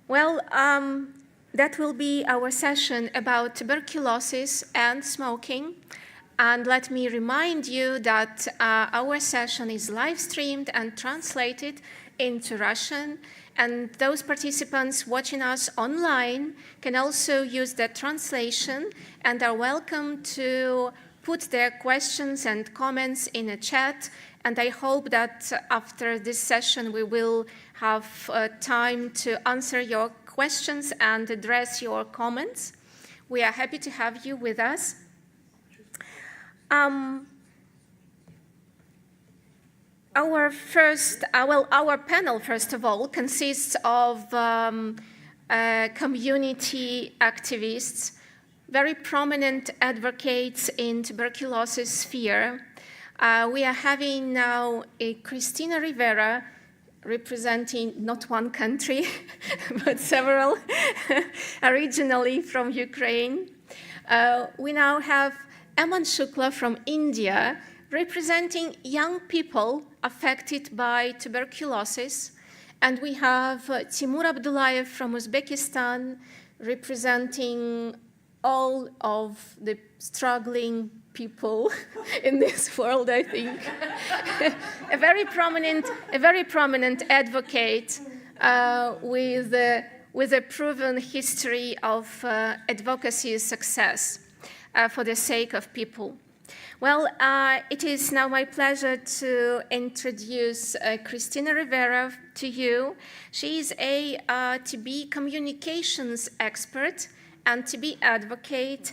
Well, that will be our session about tuberculosis and smoking. And let me remind you that our session is live streamed and translated into Russian. And those participants watching us online can also use that translation and are welcome to put their questions and comments in a chat. And I hope that after this session, we will have time to answer your questions and address your comments. We are happy to have you with us. Our panel, first of all, consists of community activists, very prominent advocates in tuberculosis sphere. We are having now Cristina Rivera, representing not one country, but several, originally from Ukraine. We now have Aman Shukla from India, representing young people affected by tuberculosis. And we have Timur Abdullayev from Uzbekistan, representing all of the struggling people in this world, I think. a very prominent advocate with a proven history of advocacy success for the sake of people. Well, it is now my pleasure to introduce Cristina Rivera to you. She is a TB communications expert and TB advocate.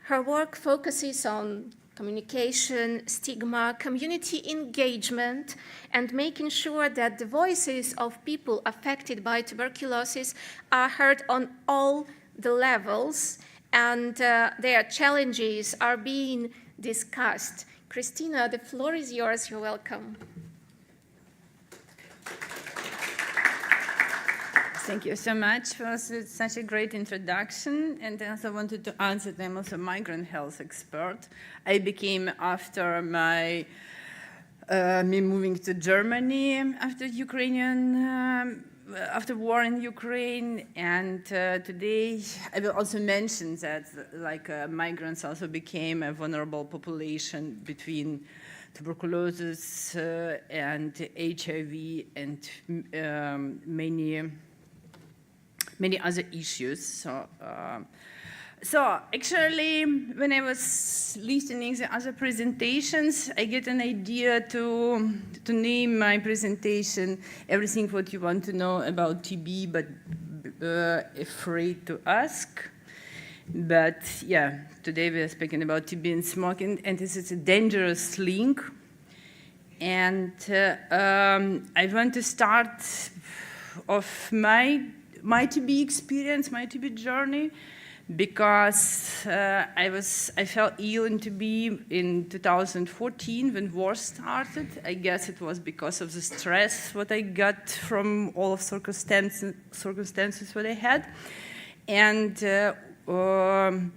Her work focuses on communication, stigma, community engagement, and making sure that the voices of people affected by tuberculosis are heard on all the levels, and their challenges are being discussed. Cristina, the floor is yours. You're welcome. Thank you so much for such a great introduction. And I also wanted to answer that I'm also a migrant health expert. I became, after me moving to Germany after war in Ukraine, and today I will also mention that migrants also became a vulnerable population between tuberculosis and HIV and many other issues. So actually, when I was listening to the other presentations, I get an idea to name my presentation everything what you want to know about TB, but afraid to ask. But yeah, today we are speaking about TB and smoking, and this is a dangerous link. And I want to start off my TB experience, my TB journey, because I fell ill in TB in 2014 when war started. I guess it was because of the stress what I got from all of circumstances what I had. And 1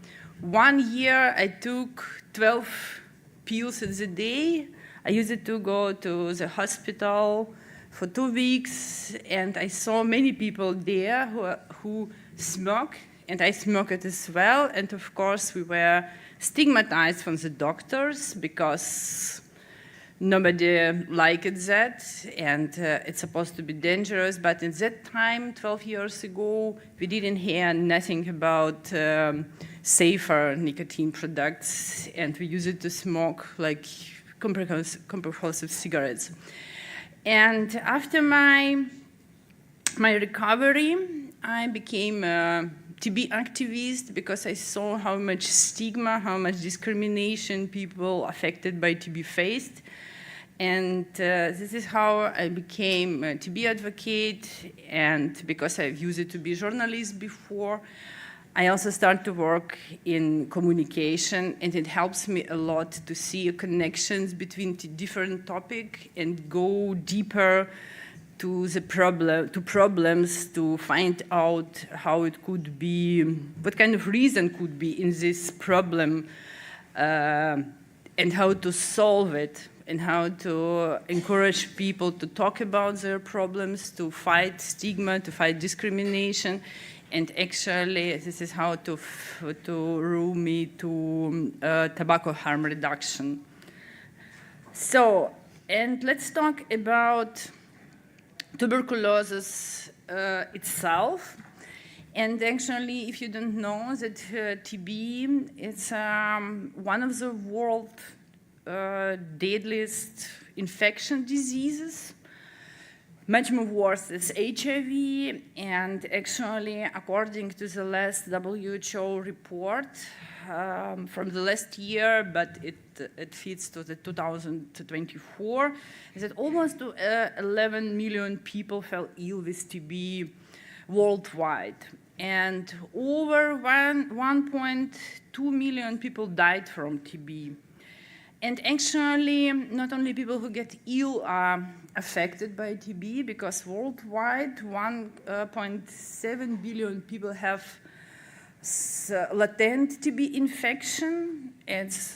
year I took 12 pills a day. I used to go to the hospital for 2 weeks, and I saw many people there who smoke, and I smoked as well. And of course, we were stigmatized from the doctors because nobody liked that, and it's supposed to be dangerous. But at that time, 12 years ago, we didn't hear nothing about safer nicotine products, and we used to smoke like comprehensive cigarettes. And after my recovery, I became a TB activist because I saw how much stigma, how much discrimination people affected by TB faced. And this is how I became a TB advocate. And because I've used to be a journalist before, I also start to work in communication, and it helps me a lot to see connections between different topics and go deeper to the problems, to find out how it could be, what kind of reason could be in this problem, and how to solve it. and how to encourage people to talk about their problems, to fight stigma, to fight discrimination. And actually, this is how to room me to tobacco harm reduction. So, and let's talk about tuberculosis itself. And actually, if you don't know that TB, it's one of the world deadliest infection diseases, much more worse than HIV. And actually, according to the last WHO report from the last year, but it fits to the 2024, is that almost 11 million people fell ill with TB worldwide. And over 1.2 million people died from TB. And actually, not only people who get ill are affected by TB, because worldwide 1.7 billion people have latent TB infection. It's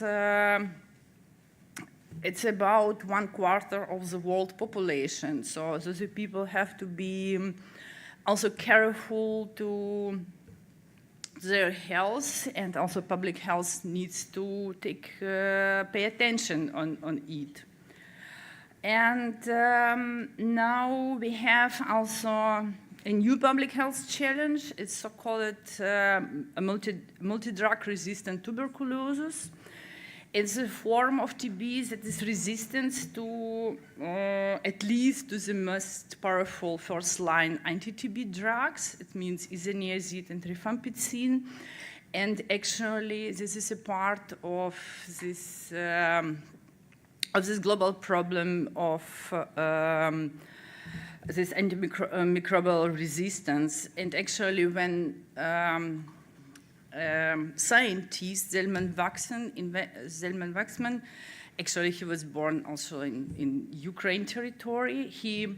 about 1/4 of the world population. So those people have to be also careful to their health, and also public health needs to pay attention on it. And now we have also a new public health challenge. It's so-called a multi-drug resistant tuberculosis. It's a form of TB that is resistant to at least to the most powerful first-line anti-TB drugs. It means isoniazid and rifampicin. And actually, this is a part of this global problem of this antimicrobial resistance. And actually, when scientist Zelman Waxman, actually he was born also in Ukraine territory. He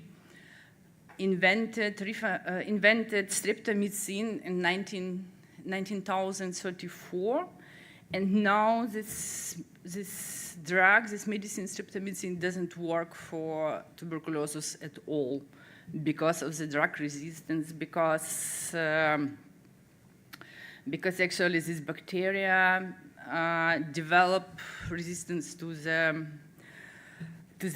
invented streptomycin in 1934, and now this drug, this medicine streptomycin, doesn't work for tuberculosis at all because of the drug resistance, because actually this bacteria develop resistance to the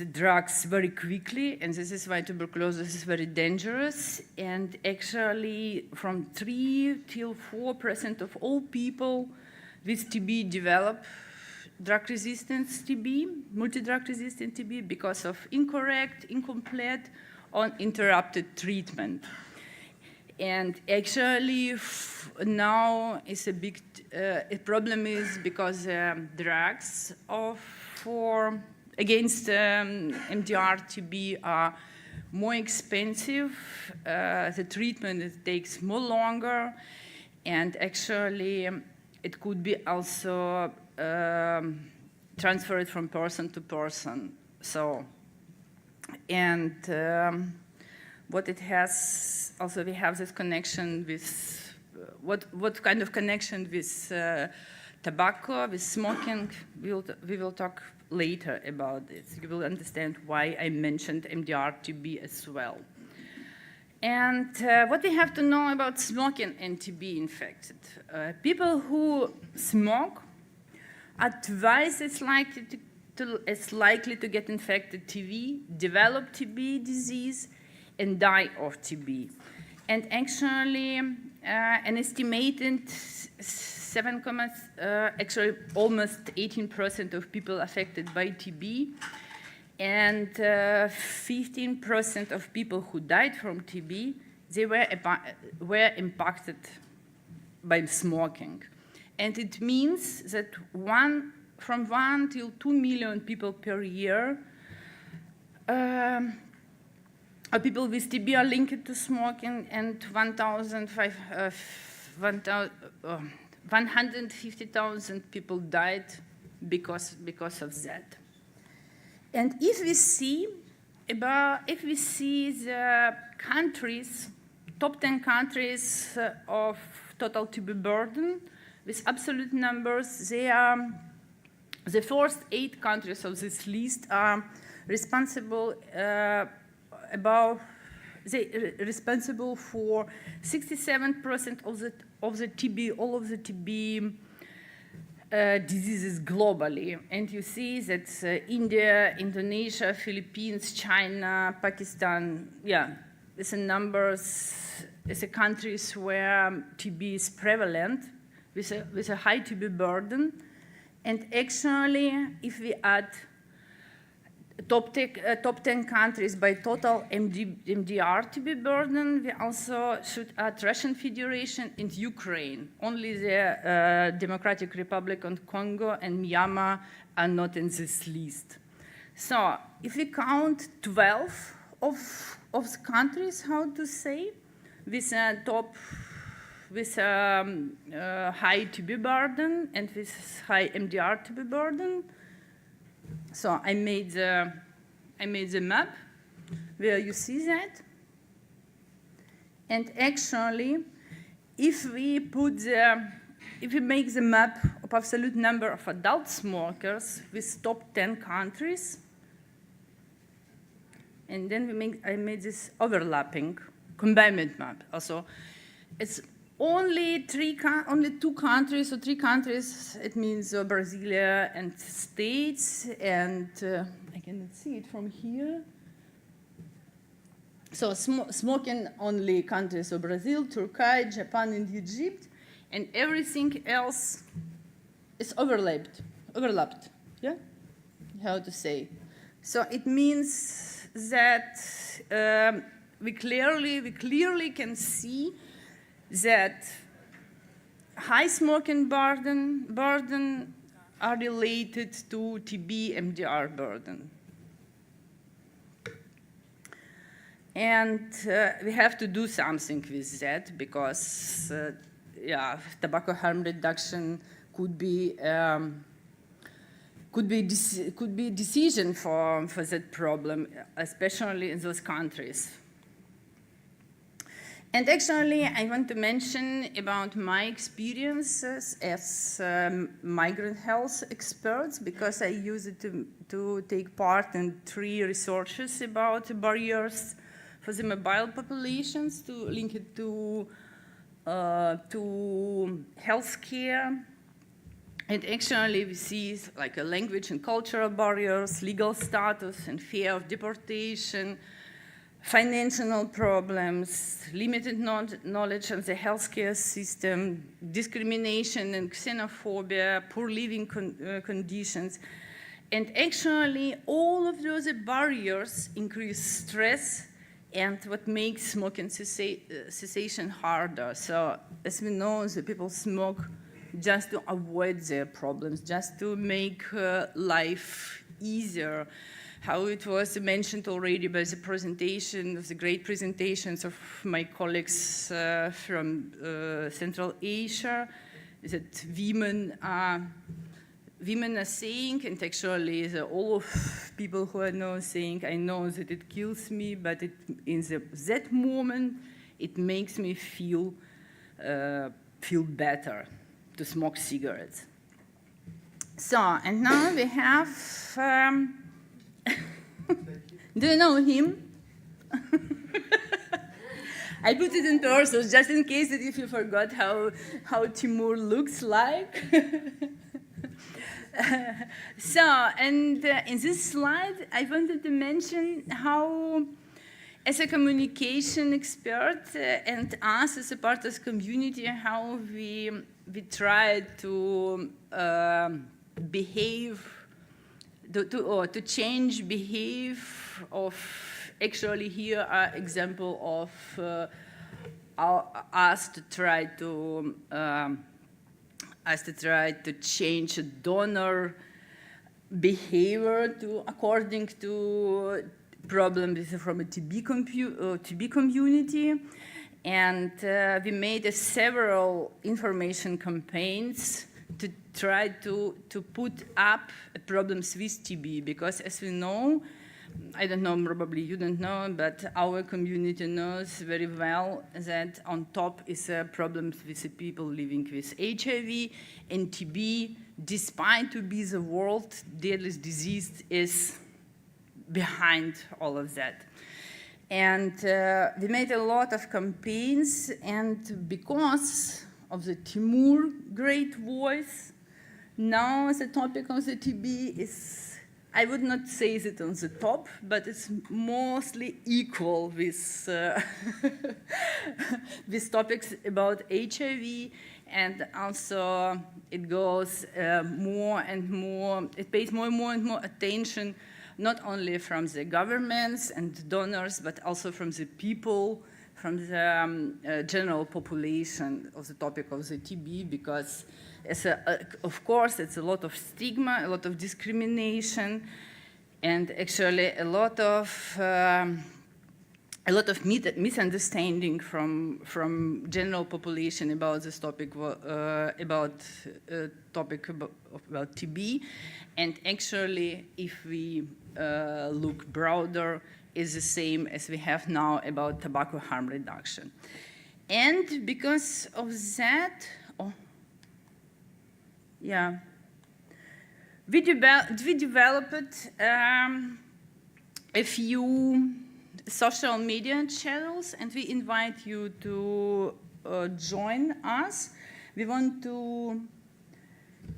drugs very quickly, and this is why tuberculosis is very dangerous. And actually, from 3 till 4% of all people with TB develop drug resistance TB, multi-drug resistant TB, because of incorrect, incomplete, or interrupted treatment. And actually, now it's a big problem is because drugs against MDR TB are more expensive. The treatment it takes more longer, and actually, it could be also transferred from person to person. So, and what it has, also we have this connection with, what kind of connection with tobacco, with smoking, we will talk later about this. You will understand why I mentioned MDR TB as well. And what we have to know about smoking and TB infected. People who smoke are twice as likely to get infected TB, develop TB disease, and die of TB. And actually, an estimated actually almost 18% of people affected by TB, and 15% of people who died from TB, they were impacted by smoking. And it means that from 1 till 2 million people per year people with TB are linked to smoking, and 150,000 people died because of that. And if we see the countries, top 10 countries of total TB burden with absolute numbers, they are The first 8 countries of this list are responsible responsible for 67% of the TB, all of the TB diseases globally. And you see that India, Indonesia, Philippines, China, Pakistan, yeah, it's a numbers, it's a countries where TB is prevalent with a high TB burden. And actually, if we add top 10 countries by total MDR TB burden, we also should add Russian Federation and Ukraine. Only the Democratic Republic of Congo and Myanmar are not in this list. So if we count 12 of the countries, how to say, with a high TB burden and with high MDR TB burden. So I made the map where you see that. And actually, if we make the map of absolute number of adult smokers with top 10 countries, and then I made this overlapping combined map. Also, it's only 2 countries or 3 countries. It means Brazil and States, and I cannot see it from here. So smoking only countries of Brazil, Turkey, Japan, and Egypt, and everything else is overlapped. Yeah, how to say? So it means that we clearly can see that high smoking burden are related to TB MDR burden. And we have to do something with that because tobacco harm reduction could be decision for that problem, especially in those countries. And actually, I want to mention about my experiences as migrant health experts, because I use it to take part in 3 researches about barriers for the mobile populations, to link it to healthcare. And actually, we see like a language and cultural barriers, legal status and fear of deportation, financial problems, limited knowledge of the healthcare system, discrimination and xenophobia, poor living conditions. And actually, all of those barriers increase stress and what makes smoking cessation harder. So as we know, the people smoke just to avoid their problems, just to make life easier. How it was mentioned already by the presentation, of the great presentations of my colleagues from Central Asia, that women are saying, and actually all of people who are now saying, I know that it kills me, but in that moment, it makes me feel better to smoke cigarettes. So, and now we have, do you know him? I put it in torsos just in case that if you forgot how Timur looks like. So, and in this slide, I wanted to mention how, as a communication expert and us as a part of the community, how we try to behave, to change behavior of, actually here are example of us to try to change donor behavior according to problems from a TB community. And we made several information campaigns to try to put up problems with TB, because as we know, I don't know, probably you don't know, but our community knows very well that on top is problems with the people living with HIV and TB despite to be the world deadliest disease, is behind all of that. And we made a lot of campaigns, and because of the Timur great voice, now the topic of the TB is, I would not say it on the top, but it's mostly equal with, with topics about HIV, and also it goes more and more, it pays more and more attention, not only from the governments and donors, but also from the people, from the general population of the topic of the TB, because of course it's a lot of stigma, a lot of discrimination, and actually a lot of misunderstanding from general population about this topic, about TB. And actually, if we look broader, is the same as we have now about tobacco harm reduction. And because of that, we developed a few social media channels, and we invite you to join us. We want to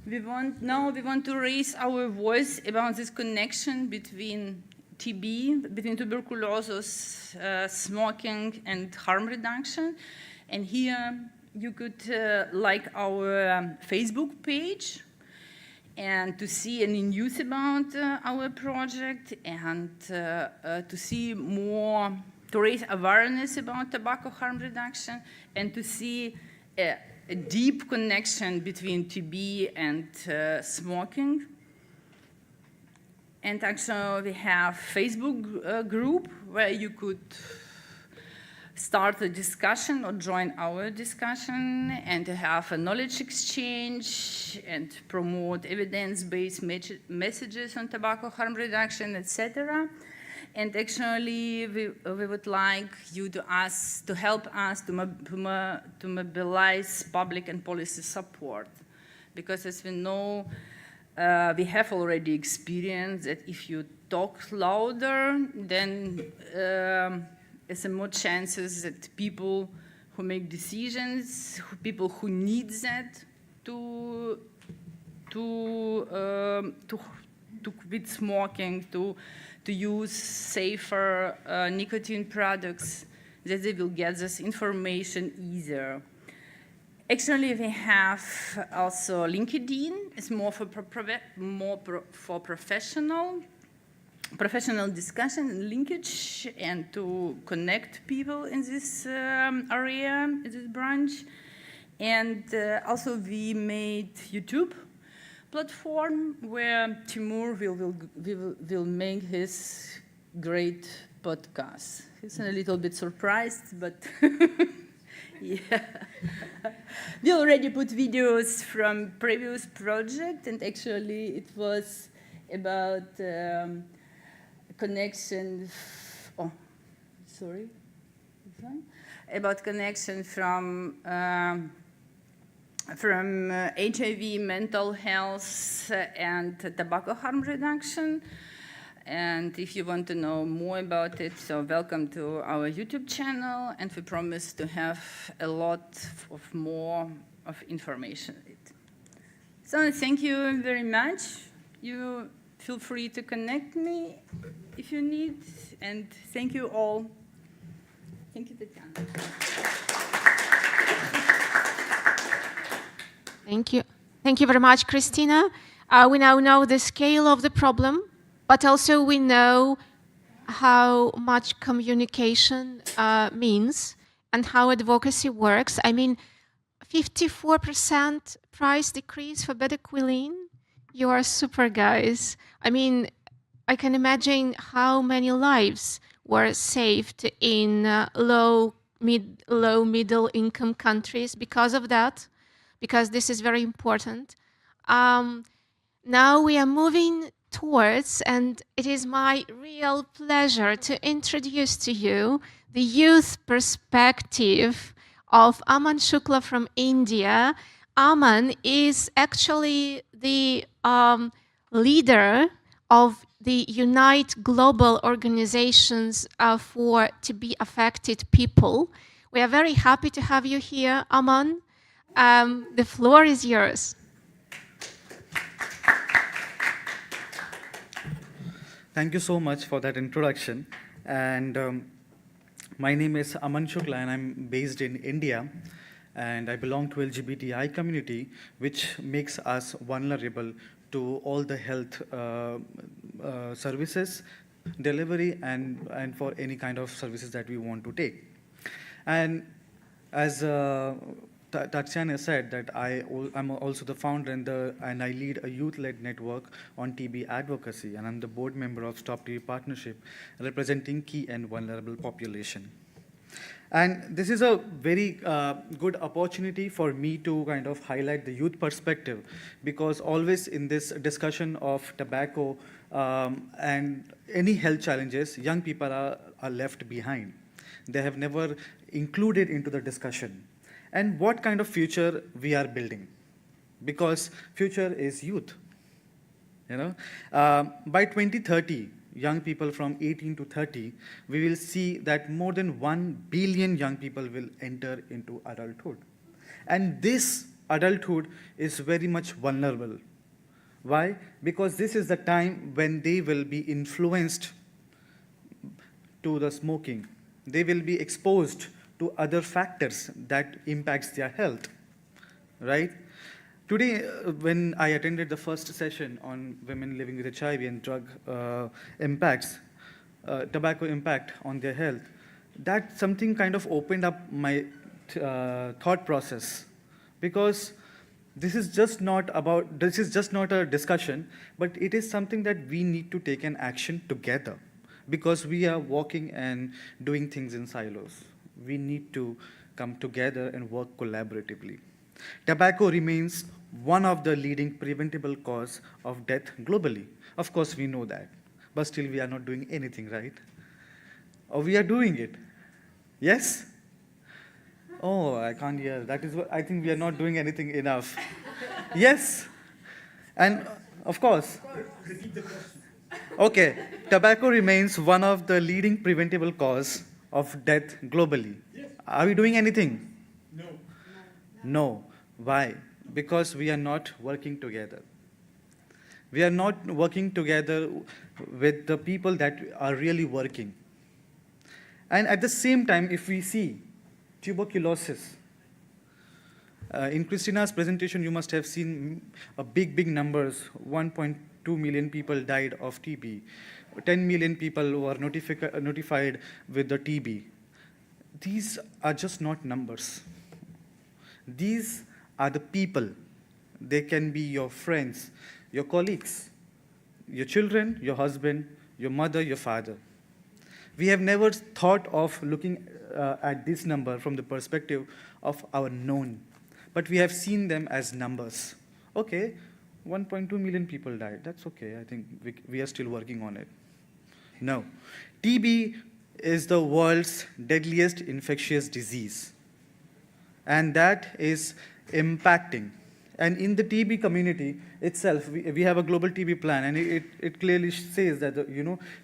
raise our voice about this connection between TB, between tuberculosis, smoking, and harm reduction. And here you could like our Facebook page and to see any news about our project, and to see more, to raise awareness about tobacco harm reduction, and to see a deep connection between TB and smoking. And actually we have Facebook group where you could start a discussion or join our discussion, and to have a knowledge exchange and promote evidence-based messages on tobacco harm reduction, etc. And actually, we would like you to help us to mobilize public and policy support, because as we know, we have already experienced that if you talk louder, then there's more chances that people who make decisions, people who need that to quit smoking, to use safer nicotine products, that they will get this information easier. Actually, we have also LinkedIn. It's more for professional discussion and linkage, and to connect people in this area, in this branch. And also we made YouTube platform where Timur will make his great podcast. He's a little bit surprised, but yeah. We already put videos from previous project, and actually it was about connection, about connection from HIV, mental health, and tobacco harm reduction. And if you want to know more about it, so welcome to our YouTube channel, and we promise to have a lot of more of information. So thank you very much. You feel free to connect me if you need, and thank you all. Thank you, Tatiana. Thank you. Thank you very much, Christina. We now know the scale of the problem, but also we know how much communication means and how advocacy works. I mean, 54% price decrease for bedaquiline. You are super, guys. I mean, I can imagine how many lives were saved in low, middle income countries because of that, because this is very important. Now we are moving towards, and it is my real pleasure to introduce to you the youth perspective of Aman Shukla from India. Aman is actually the leader of the Unite Global Organizations for TB affected people. We are very happy to have you here, Aman. The floor is yours. Thank you so much for that introduction. And my name is Aman Shukla, and I'm based in India. And I belong to LGBTI community, which makes us vulnerable to all the health services, delivery, and for any kind of services that we want to take. And as Tatiana said, that I'm also the founder and I lead a youth-led network on TB advocacy, and I'm the board member of Stop TB Partnership, representing key and vulnerable population. And this is a very good opportunity for me to kind of highlight the youth perspective, because always in this discussion of tobacco and any health challenges, young people are left behind. They have never included into the discussion. And what kind of future we are building? Because future is youth. By 2030, young people from 18 to 30, we will see that more than 1 billion young people will enter into adulthood. And this adulthood is very much vulnerable. Why? Because this is the time when they will be influenced to the smoking. They will be exposed to other factors that impacts their health, right? Today, when I attended the first session on women living with HIV and drug impacts, tobacco impact on their health, that something kind of opened up my thought process, because this is just not a discussion, but it is something that we need to take an action together, because we are walking and doing things in silos. We need to come together and work collaboratively. Tobacco remains one of the leading preventable cause of death globally. Of course, we know that, but still we are not doing anything, right? Or we are doing it? Yes? Oh, I can't hear. That is what I think we are not doing anything enough. Yes? And of course. Repeat the question. Okay, tobacco remains one of the leading preventable cause of death globally. Yes. Are we doing anything? No. No. Why? Because we are not working together. We are not working together with the people that are really working. And at the same time, if we see tuberculosis, in Christina's presentation, you must have seen a big numbers. 1.2 million people died of TB. 10 million people were notified with the TB. These are just not numbers. These are the people. They can be your friends, your colleagues, your children, your husband, your mother, your father. We have never thought of looking at this number from the perspective of our known, but we have seen them as numbers. Okay, 1.2 million people died. That's okay. I think we are still working on it. No. TB is the world's deadliest infectious disease, and that is impacting. And in the TB community itself, we have a global TB plan, and it clearly says that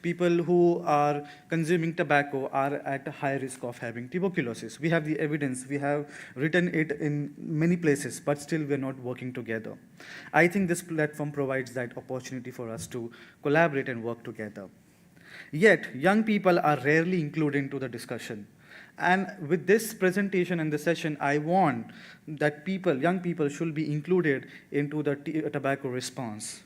people who are consuming tobacco are at a high risk of having tuberculosis. We have the evidence, we have written it in many places, but still we're not working together. I think this platform provides that opportunity for us to collaborate and work together. Yet, young people are rarely included into the discussion. And with this presentation and the session, I want that young people should be included into the tobacco response.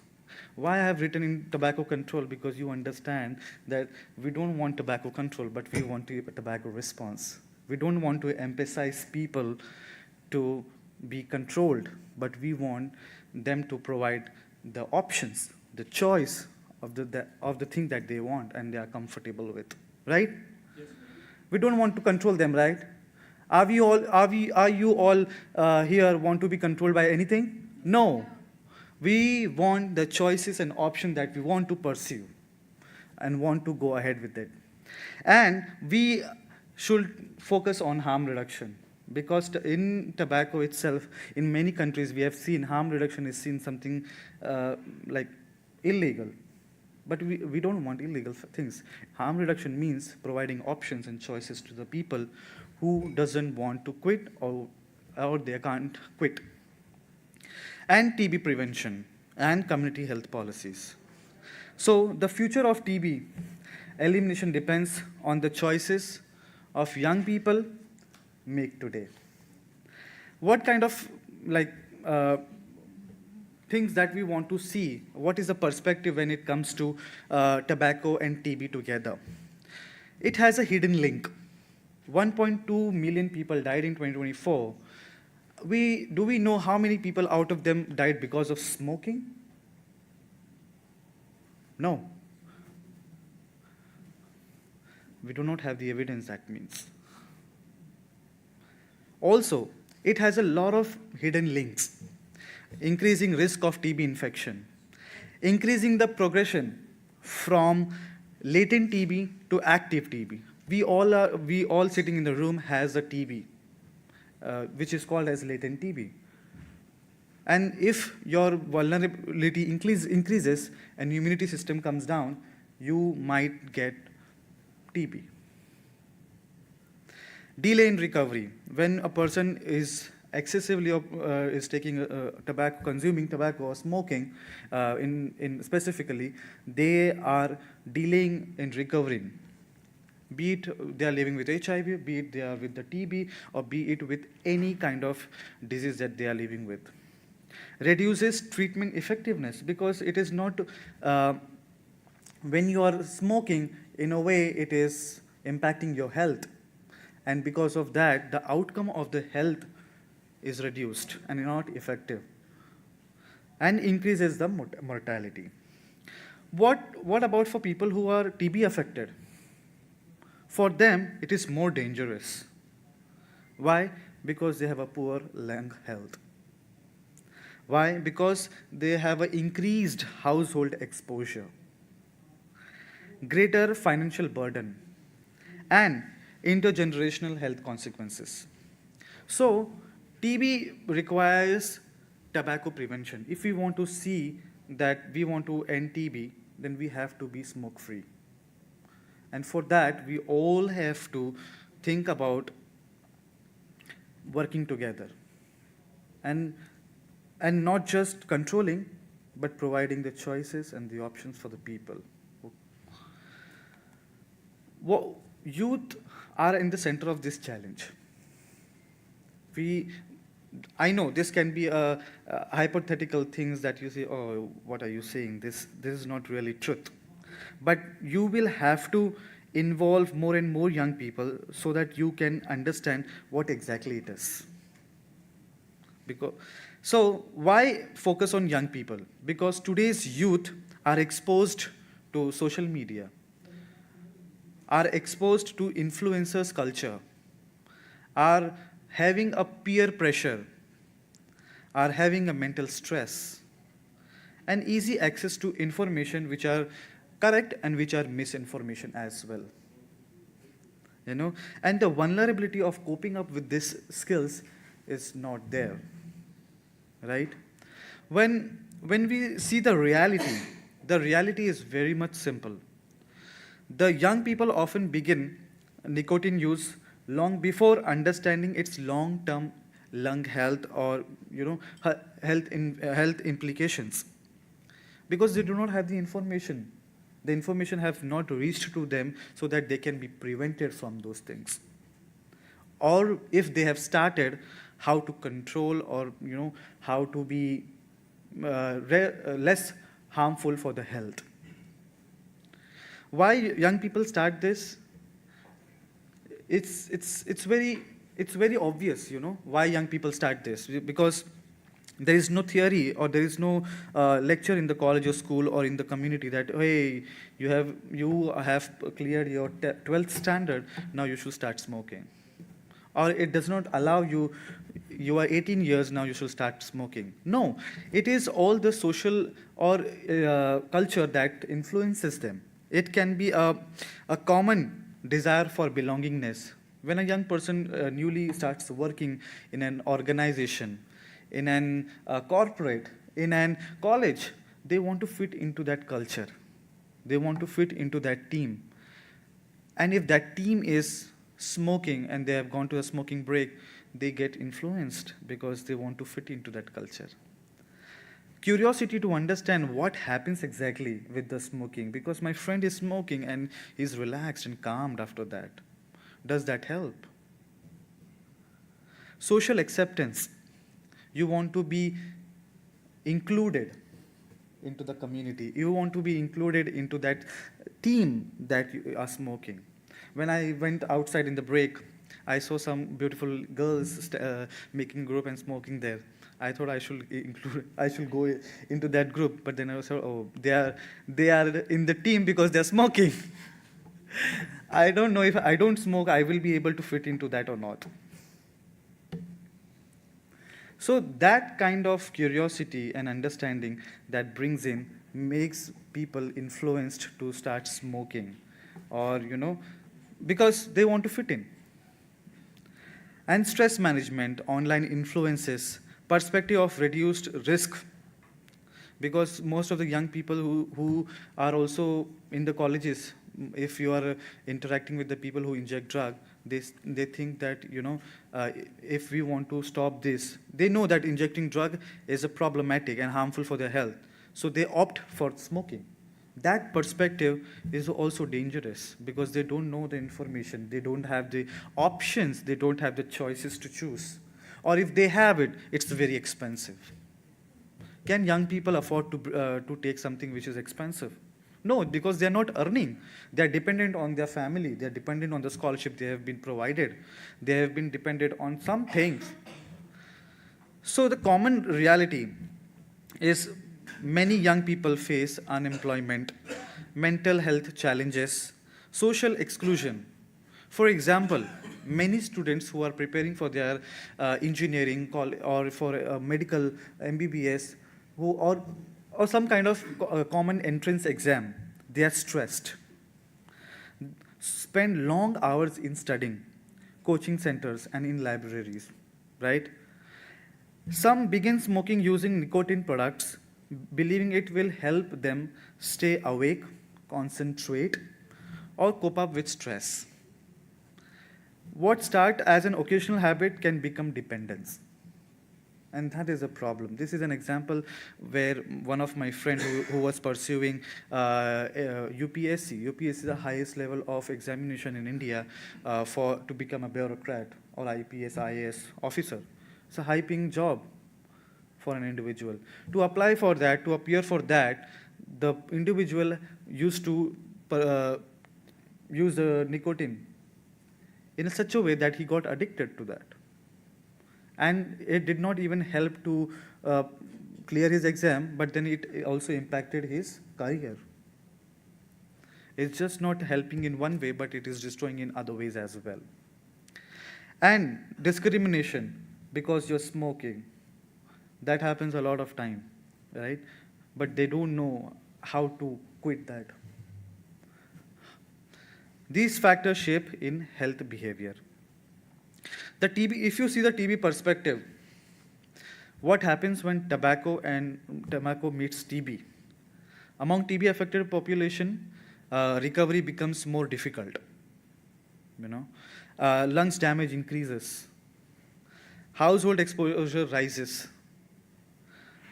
Why I have written in tobacco control? Because you understand that we don't want tobacco control, but we want a tobacco response. We don't want to emphasize people to be controlled, but we want them to provide the options, the choice of the thing that they want and they are comfortable with, right? Yes. We don't want to control them, right? Are you all here want to be controlled by anything? No. We want the choices and options that we want to pursue and want to go ahead with it. And we should focus on harm reduction, because in tobacco itself, in many countries, we have seen harm reduction is seen something like illegal. But we don't want illegal things. Harm reduction means providing options and choices to the people who doesn't want to quit or they can't quit. And TB prevention and community health policies. So the future of TB elimination depends on the choices of young people make today. What kind of things that we want to see? What is the perspective when it comes to tobacco and TB together? It has a hidden link. 1.2 million people died in 2024. Do we know how many people out of them died because of smoking? No. We do not have the evidence that means. Also, it has a lot of hidden links. Increasing risk of TB infection, increasing the progression from latent TB to active TB. We all sitting in the room has a TB, which is called as latent TB. And if your vulnerability increases and immunity system comes down, you might get TB. Delay in recovery. When a person is excessively is taking tobacco, consuming tobacco or smoking, in specifically, they are delaying in recovering. Be it they are living with HIV, be it they are with the TB, or be it with any kind of disease that they are living with. Reduces treatment effectiveness because it is not, when you are smoking, in a way it is impacting your health. And because of that, the outcome of the health is reduced and not effective. And increases the mortality. What about for people who are TB affected? For them, it is more dangerous. Why? Because they have a poor lung health. Why? Because they have an increased household exposure, greater financial burden, and intergenerational health consequences. So, TB requires tobacco prevention. If we want to see that we want to end TB, then we have to be smoke-free. And for that, we all have to think about working together. And not just controlling, but providing the choices and the options for the people. Youth are in the center of this challenge. I know this can be a hypothetical things that you say, oh, what are you saying? This is not really truth. But you will have to involve more and more young people so that you can understand what exactly it is. So why focus on young people? Because today's youth are exposed to social media, are exposed to influencers culture, are having a peer pressure, are having a mental stress, and easy access to information which are correct and which are misinformation as well. And the vulnerability of coping up with these skills is not there, right? When we see the reality is very much simple. The young people often begin nicotine use long before understanding its long-term lung health or health implications, because they do not have the information. The information have not reached to them so that they can be prevented from those things. Or if they have started, how to control or how to be less harmful for the health. Why young people start this? It's very obvious, why young people start this, because there is no theory or there is no lecture in the college or school or in the community that, hey, you have cleared your 12th standard, now you should start smoking. Or it does not allow you are 18 years, now you should start smoking. No, it is all the social or culture that influences them. It can be a common desire for belongingness, When a young person newly starts working in an organization, in an corporate, in an college, they want to fit into that culture. They want to fit into that team. And if that team is smoking and they have gone to a smoking break, they get influenced because they want to fit into that culture. Curiosity to understand what happens exactly with the smoking, because my friend is smoking and he's relaxed and calmed after that. Does that help? Social acceptance. You want to be included into the community. You want to be included into that team that you are smoking. When I went outside in the break, I saw some beautiful girls making group and smoking there. I thought I should go into that group, but then I was like, oh, they are in the team because they're smoking. I don't know if I don't smoke, I will be able to fit into that or not. So that kind of curiosity and understanding that brings in makes people influenced to start smoking, or because they want to fit in. And stress management, online influences, perspective of reduced risk, because most of the young people who are also in the colleges, if you are interacting with the people who inject drug, they think that if we want to stop this, they know that injecting drug is a problematic and harmful for their health, so they opt for smoking. That perspective is also dangerous because they don't know the information, they don't have the options, they don't have the choices to choose. Or if they have it, it's very expensive. Can young people afford to take something which is expensive? No, because they are not earning. They are dependent on their family. They are dependent on the scholarship they have been provided. They have been dependent on some things. So the common reality is many young people face unemployment, mental health challenges, social exclusion. For example, many students who are preparing for their engineering or for medical MBBS, or some kind of common entrance exam, they are stressed. Spend long hours in studying, coaching centers, and in libraries, right? Some begin smoking using nicotine products, believing it will help them stay awake, concentrate, or cope up with stress. What starts as an occasional habit can become dependence. And that is a problem. This is an example where one of my friends who was pursuing UPSC. UPSC is the highest level of examination in India to become a bureaucrat or IPS, IAS officer. It's a high-paying job for an individual. To apply for that, to appear for that, the individual used to use nicotine in such a way that he got addicted to that. And it did not even help to clear his exam, but then it also impacted his career. It's just not helping in one way, but it is destroying in other ways as well. And discrimination, because you're smoking. That happens a lot of time, right? But they don't know how to quit that. These factors shape in health behavior. The TB, if you see the TB perspective, what happens when tobacco meets TB? Among TB affected population, recovery becomes more difficult. Lungs damage increases. Household exposure rises.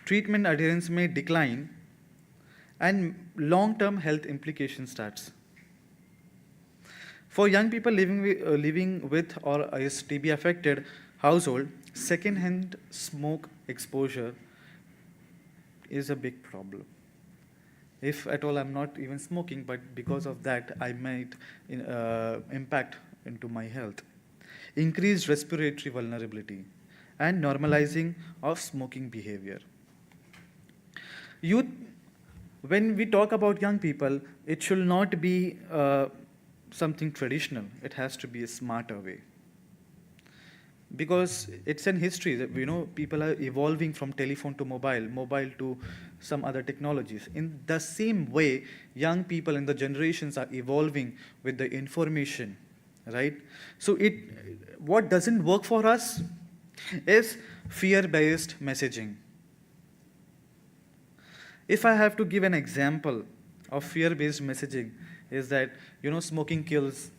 Treatment adherence may decline, and long-term health implications starts. For young people living with or is TB affected household, second-hand smoke exposure is a big problem. If at all I'm not even smoking, but because of that I might impact into my health. Increased respiratory vulnerability and normalizing of smoking behavior. Youth, when we talk about young people, it should not be something traditional. It has to be a smarter way. Because it's in history that people are evolving from telephone to mobile to some other technologies. In the same way, young people and the generations are evolving with the information, right? So what doesn't work for us is fear-based messaging. If I have to give an example of fear-based messaging, is that, smoking kills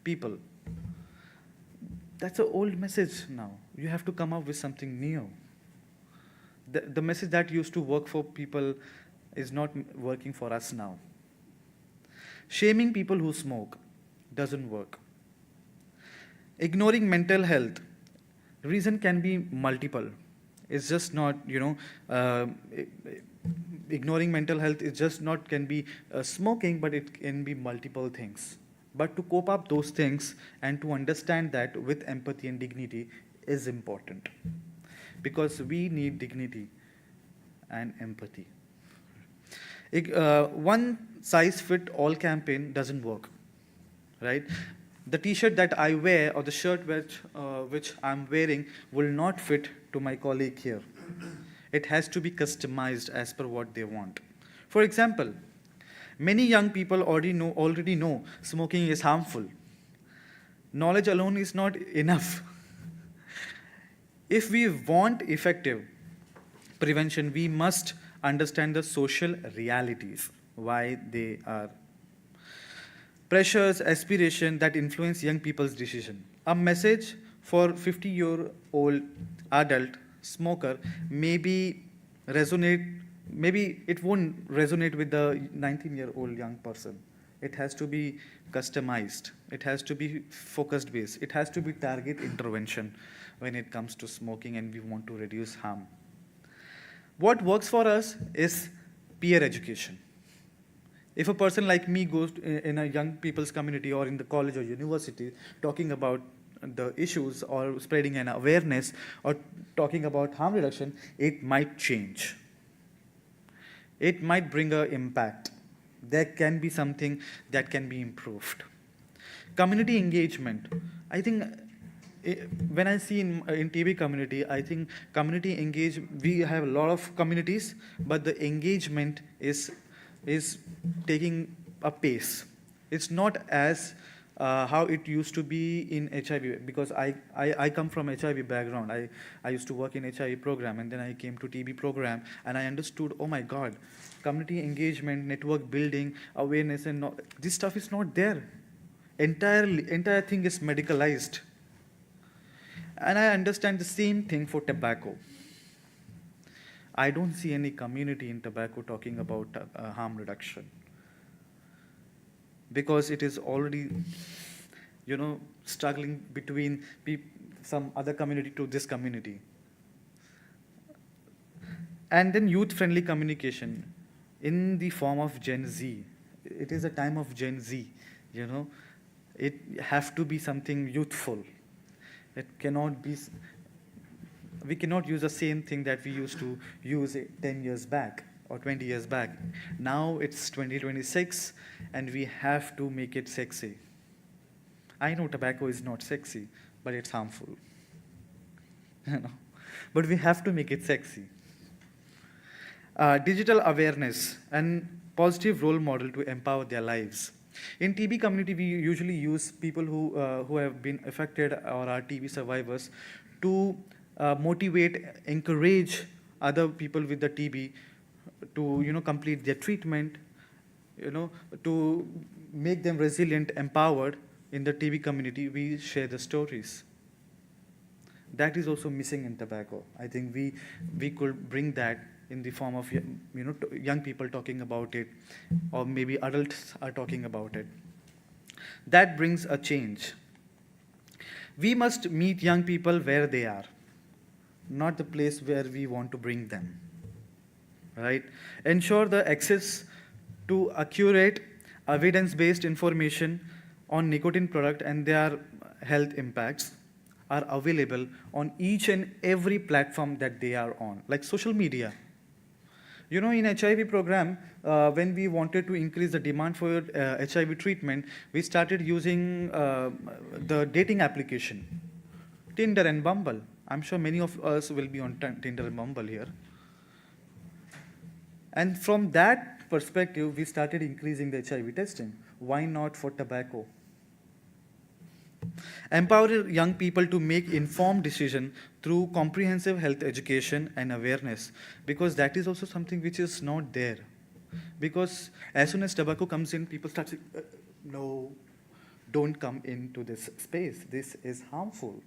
people. That's an old message now. You have to come up with something new. The message that used to work for people is not working for us now. Shaming people who smoke doesn't work. Ignoring mental health, reason can be multiple. It's just not, ignoring mental health is just not can be smoking, but it can be multiple things. But to cope up those things and to understand that with empathy and dignity is important, because we need dignity and empathy. One size fit all campaign doesn't work, right? The t-shirt that I wear or the shirt which I'm wearing will not fit to my colleague here. It has to be customized as per what they want. For example, many young people already know smoking is harmful. Knowledge alone is not enough. If we want effective prevention, we must understand the social realities, why they are. Pressures, aspiration that influence young people's decision. A message for 50-year-old adult smoker maybe it won't resonate with the 19-year-old young person. It has to be customized. It has to be focused based. It has to be target intervention when it comes to smoking and we want to reduce harm. What works for us is peer education. If a person like me goes in a young people's community or in the college or university talking about the issues or spreading an awareness or talking about harm reduction, it might change. It might bring an impact. There can be something that can be improved. Community engagement. I think when I see in TB community, I think community we have a lot of communities, but the engagement is taking a pace. It's not as how it used to be in HIV, because I come from HIV background. I used to work in HIV program, and then I came to TB program, and I understood, oh my God, community engagement, network building, awareness, and this stuff is not there. Entire thing is medicalized. And I understand the same thing for tobacco. I don't see any community in tobacco talking about harm reduction, because it is already, struggling between some other community to this community. And then youth-friendly communication in the form of Gen Z. It is a time of Gen Z, It has to be something youthful. It cannot be. We cannot use the same thing that we used to use 10 years back or 20 years back. Now it's 2026, and we have to make it sexy. I know tobacco is not sexy, but it's harmful. But we have to make it sexy. Digital awareness and positive role model to empower their lives. In TB community, we usually use people who have been affected or are TB survivors to motivate, encourage other people with the TB to complete their treatment, to make them resilient, empowered. In the TB community, we share the stories. That is also missing in tobacco. I think we could bring that in the form of young people talking about it, or maybe adults are talking about it. That brings a change. We must meet young people where they are, not the place where we want to bring them, right? Ensure the access to accurate, evidence-based information on nicotine product and their health impacts are available on each and every platform that they are on, like social media. In HIV program, when we wanted to increase the demand for HIV treatment, we started using the dating application, Tinder and Bumble. I'm sure many of us will be on Tinder and Bumble here. And from that perspective, we started increasing the HIV testing. Why not for tobacco? Empower young people to make informed decision through comprehensive health education and awareness, because that is also something which is not there. Because as soon as tobacco comes in, people start saying, no, don't come into this space. This is harmful.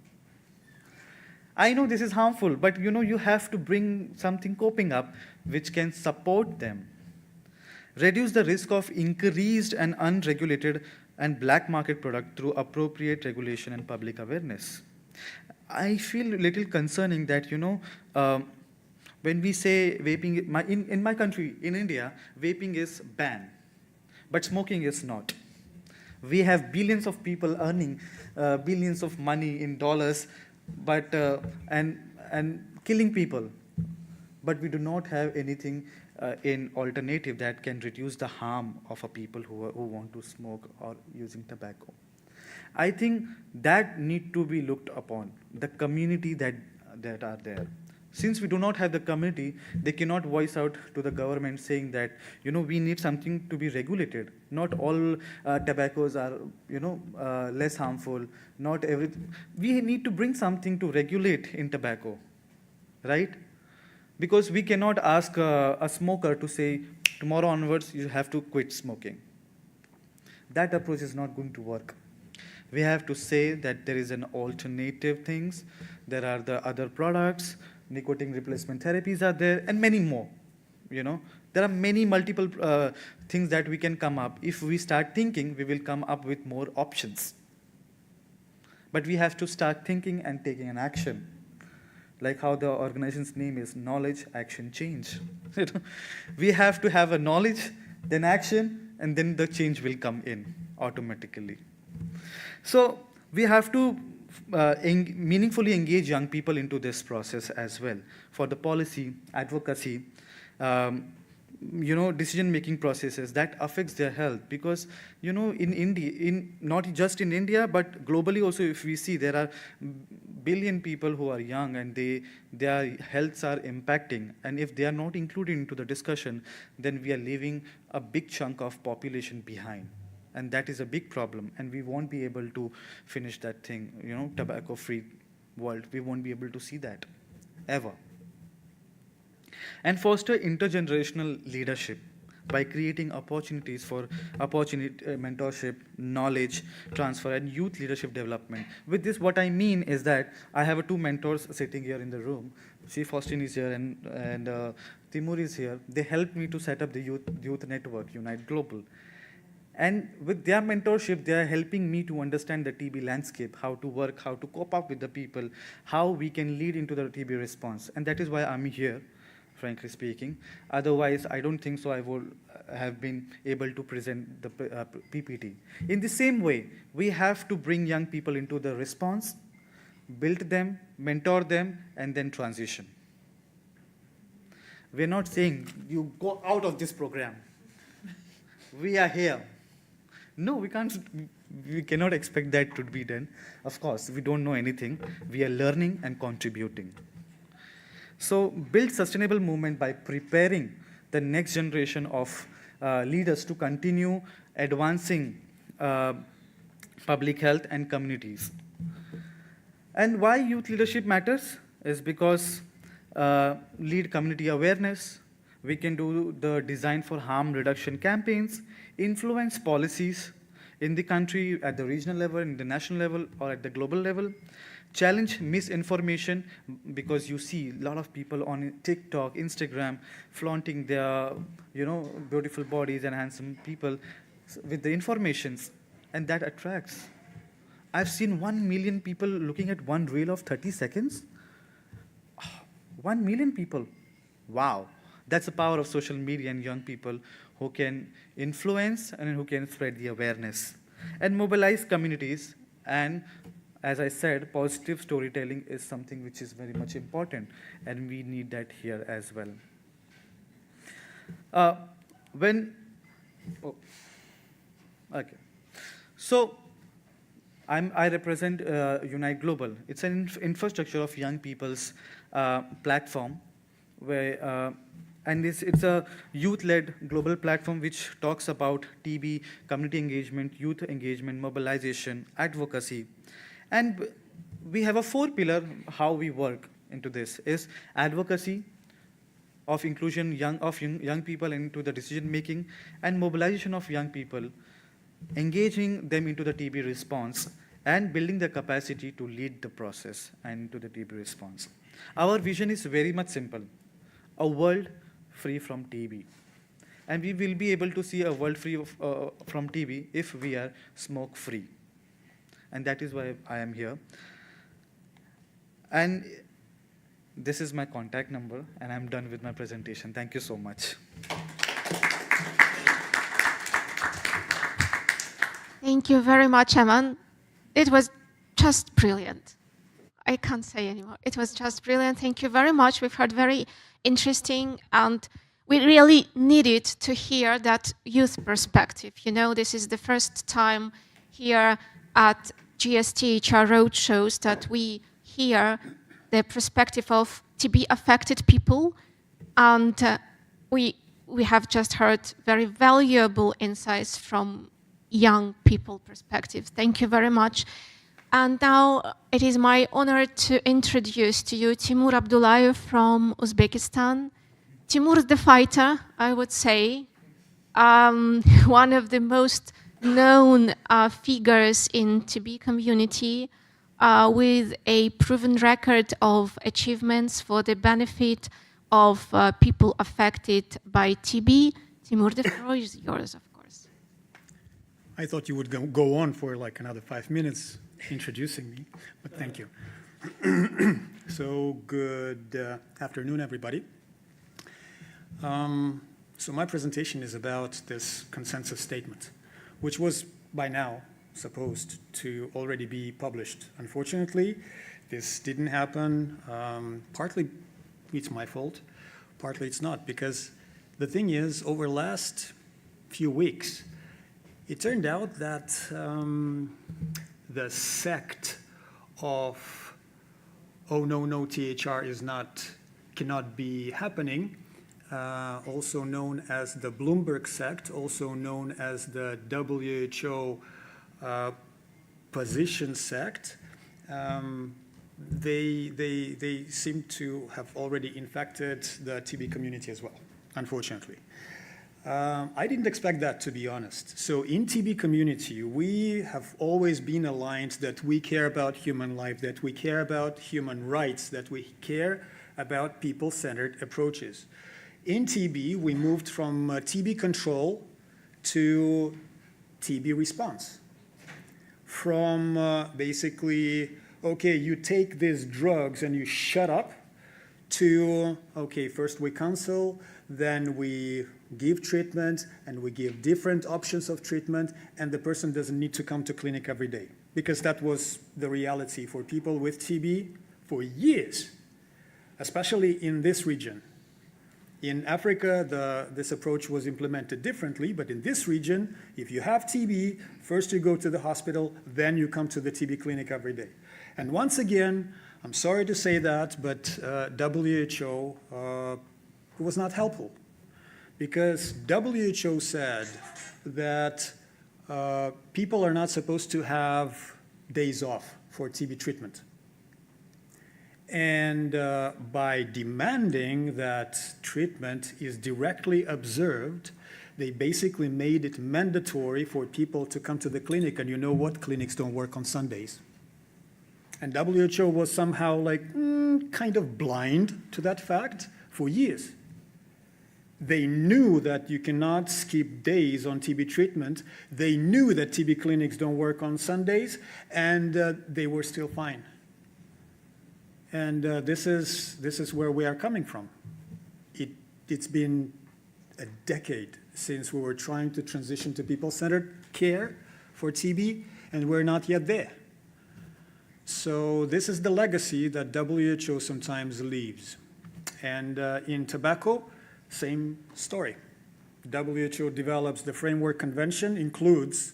I know this is harmful, but you have to bring something coping up which can support them. Reduce the risk of increased and unregulated and black market product through appropriate regulation and public awareness. I feel a little concerning that, when we say vaping, in my country, in India, vaping is banned, but smoking is not. We have billions of people earning billions of money in dollars, but and killing people, but we do not have anything in alternative that can reduce the harm of a people who want to smoke or using tobacco. I think that need to be looked upon, the community that are there. Since we do not have the community, they cannot voice out to the government saying that, we need something to be regulated. Not all tobaccos are, less harmful. Not everything. We need to bring something to regulate in tobacco, right? Because we cannot ask a smoker to say, tomorrow onwards, you have to quit smoking. That approach is not going to work. We have to say that there is an alternative things. There are the other products, nicotine replacement therapies are there, and many more. There are many multiple things that we can come up. If we start thinking, we will come up with more options. But we have to start thinking and taking an action. Like how the organization's name is, Knowledge, Action, Change. We have to have a knowledge, then action, and then the change will come in automatically. So we have to meaningfully engage young people into this process as well, for the policy, advocacy, decision-making processes that affects their health. Because, in India, not just in India, but globally also, if we see, there are billion people who are young and their healths are impacting. And if they are not included into the discussion, then we are leaving a big chunk of population behind. And that is a big problem, and we won't be able to finish that thing, tobacco-free world. We won't be able to see that, ever. And foster intergenerational leadership by creating opportunities for mentorship, knowledge transfer, and youth leadership development. With this, what I mean is that I have two mentors sitting here in the room. Chief Austin is here, and Timur is here. They helped me to set up the youth network, Unite Global. And with their mentorship, they are helping me to understand the TB landscape, how to work, how to cope up with the people, how we can lead into the TB response. And that is why I'm here, frankly speaking. Otherwise, I don't think so I would have been able to present the PPT. In the same way, we have to bring young people into the response, build them, mentor them, and then transition. We're not saying, you go out of this program. We are here. No, we cannot expect that to be done. Of course, we don't know anything. We are learning and contributing. So build sustainable movement by preparing the next generation of leaders to continue advancing public health and communities. And why youth leadership matters is because lead community awareness. We can do the design for harm reduction campaigns, influence policies in the country at the regional level, in the national level, or at the global level. Challenge misinformation, because you see a lot of people on TikTok, Instagram, flaunting their, beautiful bodies and handsome people with the informations, and that attracts. I've seen 1 million people looking at one reel of 30 seconds. 1 million people. Wow. That's the power of social media and young people who can influence and who can spread the awareness and mobilize communities. And as I said, positive storytelling is something which is very much important, and we need that here as well. So I represent Unite Global. It's an infrastructure of young people's platform where And it's a youth-led global platform which talks about TB, community engagement, youth engagement, mobilization, advocacy. And we have a 4-pillar how we work into this is advocacy of inclusion young people into the decision making, and mobilization of young people, engaging them into the TB response, and building the capacity to lead the process and to the TB response. Our vision is very much simple: a world free from TB. And we will be able to see a world free from TB if we are smoke free. And that is why I am here. And this is my contact number, and I'm done with my presentation. Thank you so much. Thank you very much, Eman. It was just brilliant. I can't say anymore. It was just brilliant. Thank you very much. We've heard very interesting, and we really needed to hear that youth perspective. You know, this is the first time here at GSTHR roadshows that we hear the perspective of TB-affected people, and we have just heard very valuable insights from young people perspective. Thank you very much. And now it is my honor to introduce to you Timur Abdullayev from Uzbekistan. Timur is the fighter, I would say, one of the most known figures in TB community, with a proven record of achievements for the benefit of people affected by TB. Timur, the floor is yours, of course. I thought you would go on for like another 5 minutes introducing me, but thank you. So good afternoon, everybody. So my presentation is about this consensus statement, which was by now supposed to already be published. Unfortunately, this didn't happen. Partly it's my fault, partly it's not, because the thing is, over the last few weeks, it turned out that the sect of, oh no, THR cannot be happening, also known as the Bloomberg sect, also known as the WHO position sect, they seem to have already infected the TB community as well, unfortunately. I didn't expect that, to be honest. So in TB community, we have always been aligned that we care about human life, that we care about human rights, that we care about people-centered approaches. In TB, we moved from TB control to TB response. From basically, okay, you take these drugs and you shut up, to, okay, first we counsel, then we give treatment, and we give different options of treatment, and the person doesn't need to come to clinic every day. Because that was the reality for people with TB for years, especially in this region. In Africa, this approach was implemented differently, but in this region, if you have TB, first you go to the hospital, then you come to the TB clinic every day. And once again, I'm sorry to say that, but WHO was not helpful, because WHO said that people are not supposed to have days off for TB treatment. And by demanding that treatment is directly observed, they basically made it mandatory for people to come to the clinic. And you know what? Clinics don't work on Sundays. And WHO was somehow like kind of blind to that fact for years. They knew that you cannot skip days on TB treatment. They knew that TB clinics don't work on Sundays, and they were still fine. And this is where we are coming from. It's been a decade since we were trying to transition to people-centered care for TB, and we're not yet there. So this is the legacy that WHO sometimes leaves. And in tobacco, same story. WHO develops the framework convention, includes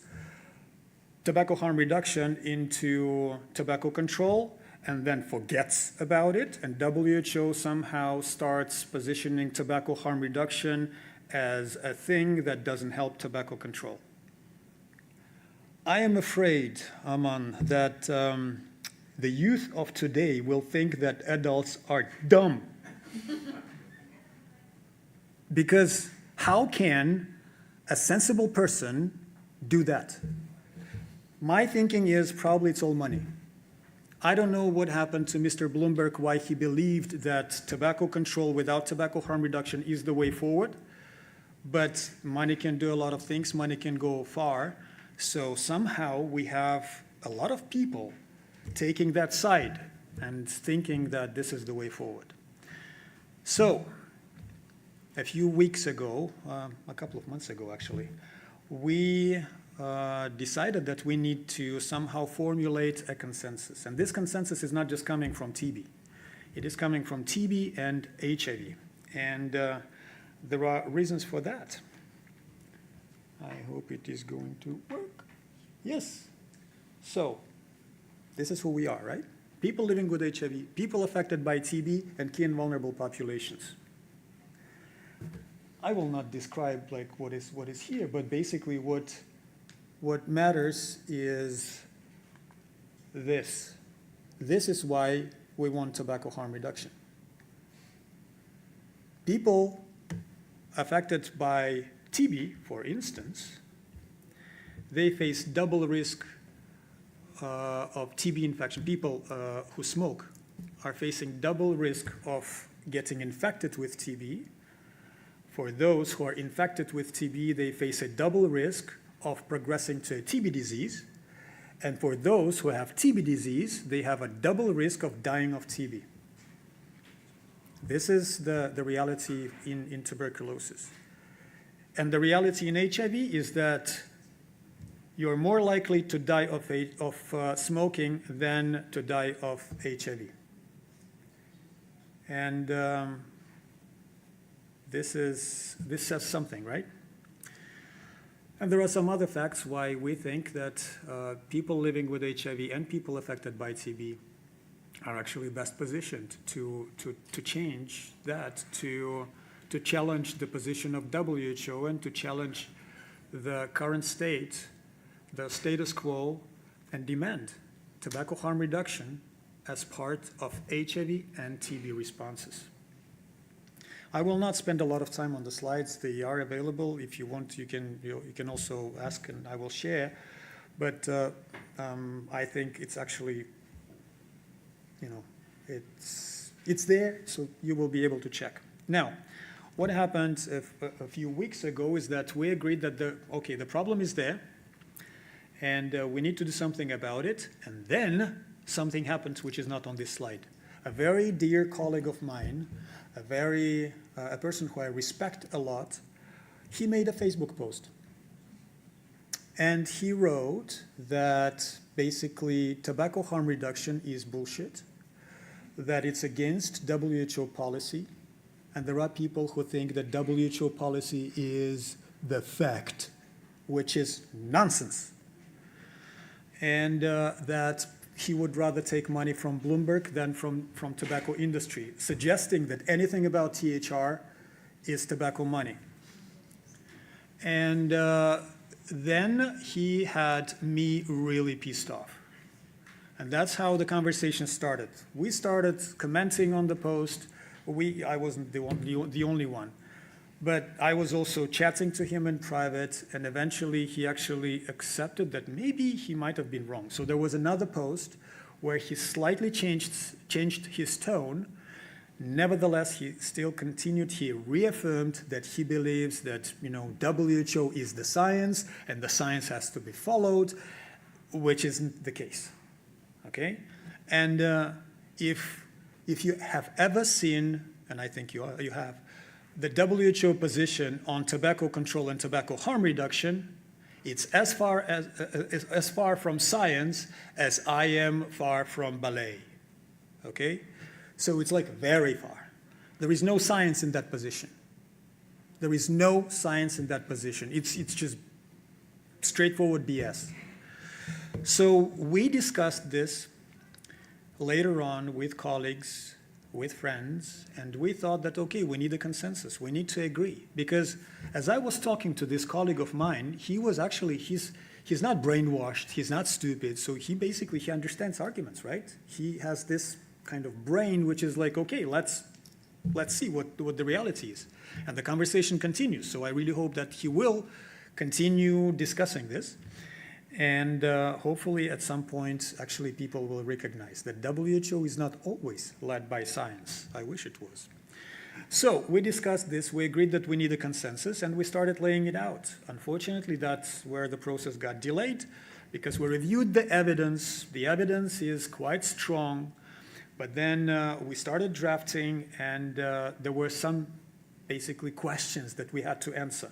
tobacco harm reduction into tobacco control, and then forgets about it, and WHO somehow starts positioning tobacco harm reduction as a thing that doesn't help tobacco control. I am afraid, Aman, that the youth of today will think that adults are dumb. Because how can a sensible person do that? My thinking is probably it's all money. I don't know what happened to Mr. Bloomberg, why he believed that tobacco control without tobacco harm reduction is the way forward. But money can do a lot of things, money can go far. So somehow we have a lot of people taking that side and thinking that this is the way forward. So a few weeks ago, a couple of months ago actually, we decided that we need to somehow formulate a consensus. And this consensus is not just coming from TB. It is coming from TB and HIV. And there are reasons for that. I hope it is going to work. Yes. So this is who we are, right? People living with HIV, people affected by TB, and key and vulnerable populations. I will not describe like what is here, but basically what matters is this. This is why we want tobacco harm reduction. People affected by TB, for instance, they face double risk of TB infection. People who smoke are facing double risk of getting infected with TB. For those who are infected with TB, they face a double risk of progressing to a TB disease. And for those who have TB disease, they have a double risk of dying of TB. This is the reality in tuberculosis. And the reality in HIV is that you're more likely to die of smoking than to die of HIV. And this says something, right? And there are some other facts why we think that people living with HIV and people affected by TB are actually best positioned to change that, to challenge the position of WHO and to challenge the current state, the status quo, and demand tobacco harm reduction as part of HIV and TB responses. I will not spend a lot of time on the slides. They are available. If you want, you can also ask and I will share. But I think it's actually, it's there, so you will be able to check. Now, what happened a few weeks ago is that we agreed that the problem is there, and we need to do something about it. And then something happened which is not on this slide. A very dear colleague of mine, a person who I respect a lot, he made a Facebook post. And he wrote that basically tobacco harm reduction is bullshit, that it's against WHO policy, and there are people who think that WHO policy is the fact, which is nonsense. And that he would rather take money from Bloomberg than from tobacco industry, suggesting that anything about THR is tobacco money. And then he had me really pissed off. And that's how the conversation started. We started commenting on the post. I wasn't the only one. But I was also chatting to him in private, and eventually he actually accepted that maybe he might have been wrong. So there was another post where he slightly changed his tone. Nevertheless, he still continued. He reaffirmed that he believes that WHO is the science, and the science has to be followed, which isn't the case. Okay? And if you have ever seen, and I think you have, the WHO position on tobacco control and tobacco harm reduction, it's as far from science as I am far from ballet. Okay? So it's like very far. There is no science in that position. There is no science in that position. It's just straightforward BS. So we discussed this, later on with colleagues, with friends, and we thought that, okay, we need a consensus. We need to agree. Because as I was talking to this colleague of mine, he was actually, he's not brainwashed, he's not stupid, so he understands arguments, right? He has this kind of brain which is like, okay, let's see what the reality is. And the conversation continues. So I really hope that he will continue discussing this. And hopefully at some point, actually people will recognize that WHO is not always led by science. I wish it was. So we discussed this, we agreed that we need a consensus, and we started laying it out. Unfortunately, that's where the process got delayed, because we reviewed the evidence. The evidence is quite strong, but then we started drafting, and there were some basically questions that we had to answer.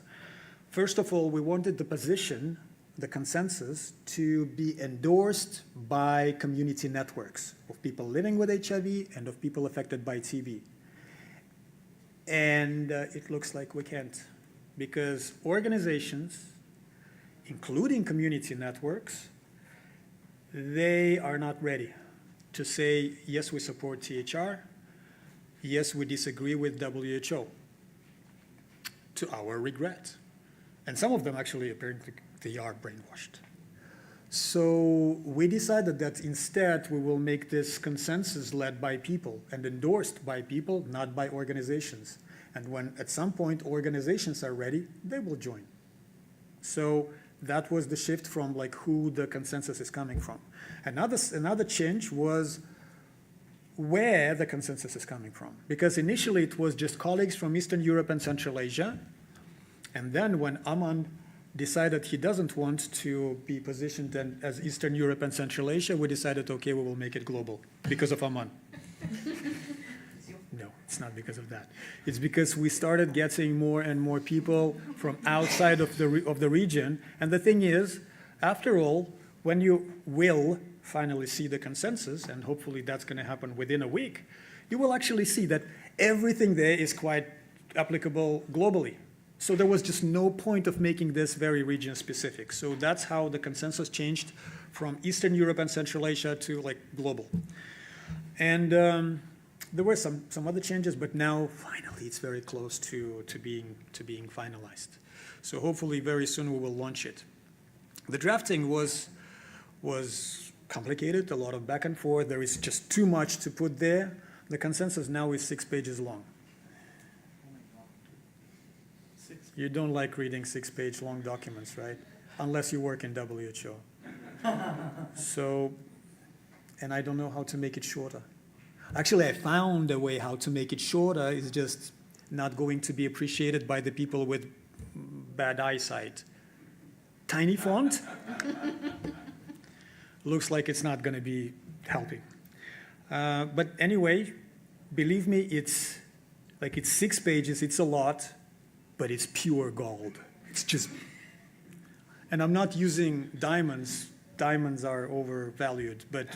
First of all, we wanted the position, the consensus, to be endorsed by community networks of people living with HIV and of people affected by TB. And it looks like we can't, because organizations, including community networks, they are not ready to say, yes, we support THR, yes, we disagree with WHO, to our regret. And some of them actually, apparently, they are brainwashed. So we decided that instead we will make this consensus led by people and endorsed by people, not by organizations. And when at some point organizations are ready, they will join. So that was the shift from like who the consensus is coming from. Another change was where the consensus is coming from. Because initially it was just colleagues from Eastern Europe and Central Asia. And then when Aman decided he doesn't want to be positioned as Eastern Europe and Central Asia, we decided, okay, we will make it global because of Aman. No, it's not because of that. It's because we started getting more and more people from outside of the region. And the thing is, after all, when you will finally see the consensus, and hopefully that's going to happen within a week, you will actually see that everything there is quite applicable globally. So there was just no point of making this very region specific. So that's how the consensus changed from Eastern Europe and Central Asia to like global. And there were some other changes, but now finally it's very close to being finalized. So hopefully very soon we will launch it. The drafting was complicated, a lot of back and forth. There is just too much to put there. The consensus now is 6 pages long. You don't like reading 6-page long documents, right? Unless you work in WHO. So, and I don't know how to make it shorter. Actually, I found a way how to make it shorter. It's just not going to be appreciated by the people with bad eyesight. Tiny font? Looks like it's not going to be helping. But anyway, believe me, it's 6 pages, it's a lot. But it's pure gold. It's just, and I'm not using diamonds. Diamonds are overvalued, but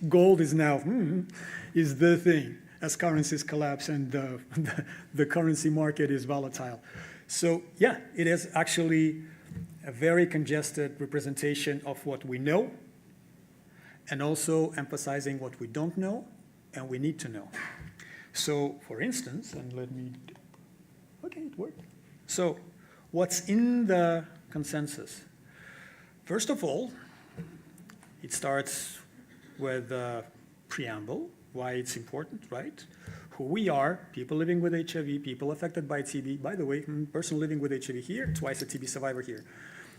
gold is now, is the thing as currencies collapse and the currency market is volatile. So yeah, it is actually a very congested representation of what we know and also emphasizing what we don't know and we need to know. So for instance, and let me, okay, it worked. So what's in the consensus? First of all, it starts with the preamble, why it's important, right? Who we are, people living with HIV, people affected by TB. By the way, person living with HIV here, twice a TB survivor here.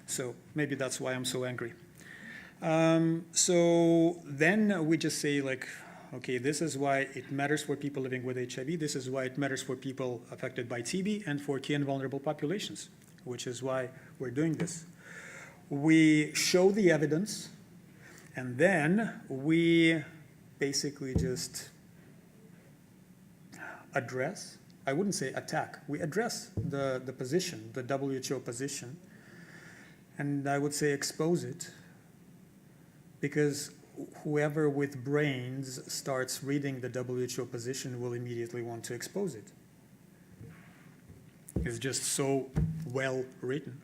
So maybe that's why I'm so angry. So then we just say like, okay, this is why it matters for people living with HIV. This is why it matters for people affected by TB and for key and vulnerable populations, which is why we're doing this. We show the evidence, and then we basically just address, I wouldn't say attack, we address the position, the WHO position, and I would say expose it, because whoever with brains starts reading the WHO position will immediately want to expose it. It's just so well written.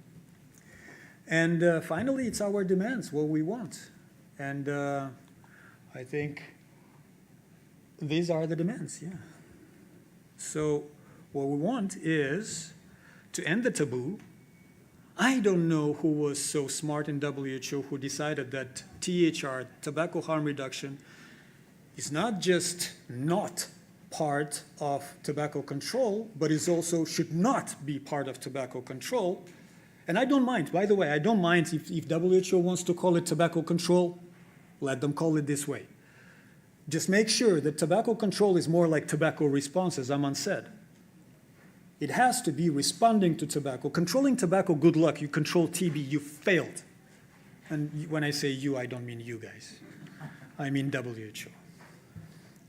And finally, it's our demands, what we want. And I think these are the demands, yeah. So what we want is to end the taboo. I don't know who was so smart in WHO who decided that THR, tobacco harm reduction, is not just not part of tobacco control, but is also should not be part of tobacco control. And I don't mind, by the way, I don't mind if WHO wants to call it tobacco control, let them call it this way. Just make sure that tobacco control is more like tobacco response, as Aman said. It has to be responding to tobacco. Controlling tobacco, good luck. You control TB, you failed. And when I say you, I don't mean you guys. I mean WHO.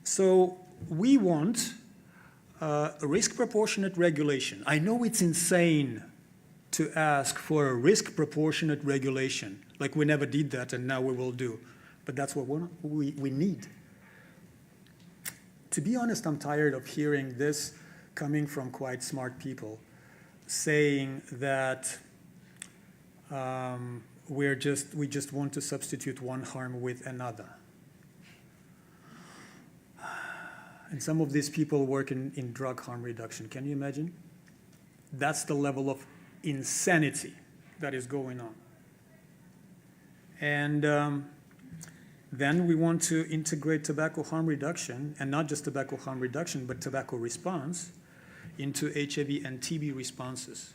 So we want a risk proportionate regulation. I know it's insane to ask for a risk proportionate regulation, like we never did that and now we will do. But that's what we need. To be honest, I'm tired of hearing this coming from quite smart people saying that we just want to substitute one harm with another. And some of these people work in drug harm reduction. Can you imagine? That's the level of insanity that is going on. And then we want to integrate tobacco harm reduction, and not just tobacco harm reduction, but tobacco response, into HIV and TB responses.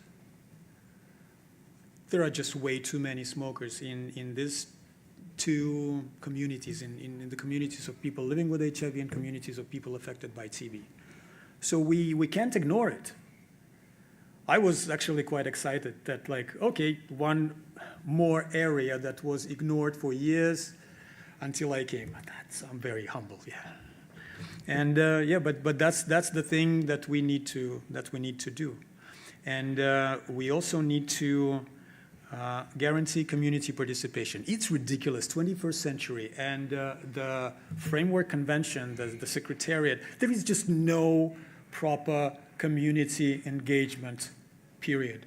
There are just way too many smokers in these two communities, in the communities of people living with HIV and communities of people affected by TB. So we can't ignore it. I was actually quite excited that, like, okay, one more area that was ignored for years until I came. I'm very humble, yeah. And yeah, but that's the thing that we need to do, and we also need to guarantee community participation. It's ridiculous, 21st century, and the Framework Convention, the Secretariat. There is just no proper community engagement, period.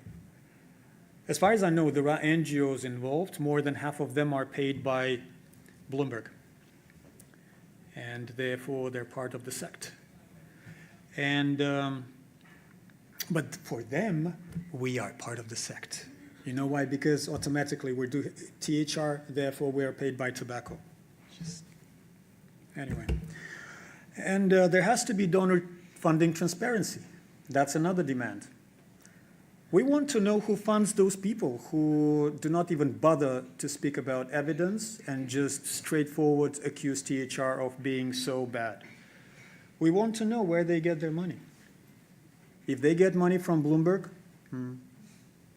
As far as I know, there are NGOs involved. More than half of them are paid by Bloomberg, and therefore they're part of the sect. And but for them, we are part of the sect. You know why? Because automatically we're doing THR, therefore we are paid by tobacco. Anyway, and there has to be donor funding transparency. That's another demand. We want to know who funds those people who do not even bother to speak about evidence and just straightforward accuse THR of being so bad. We want to know where they get their money. If they get money from Bloomberg,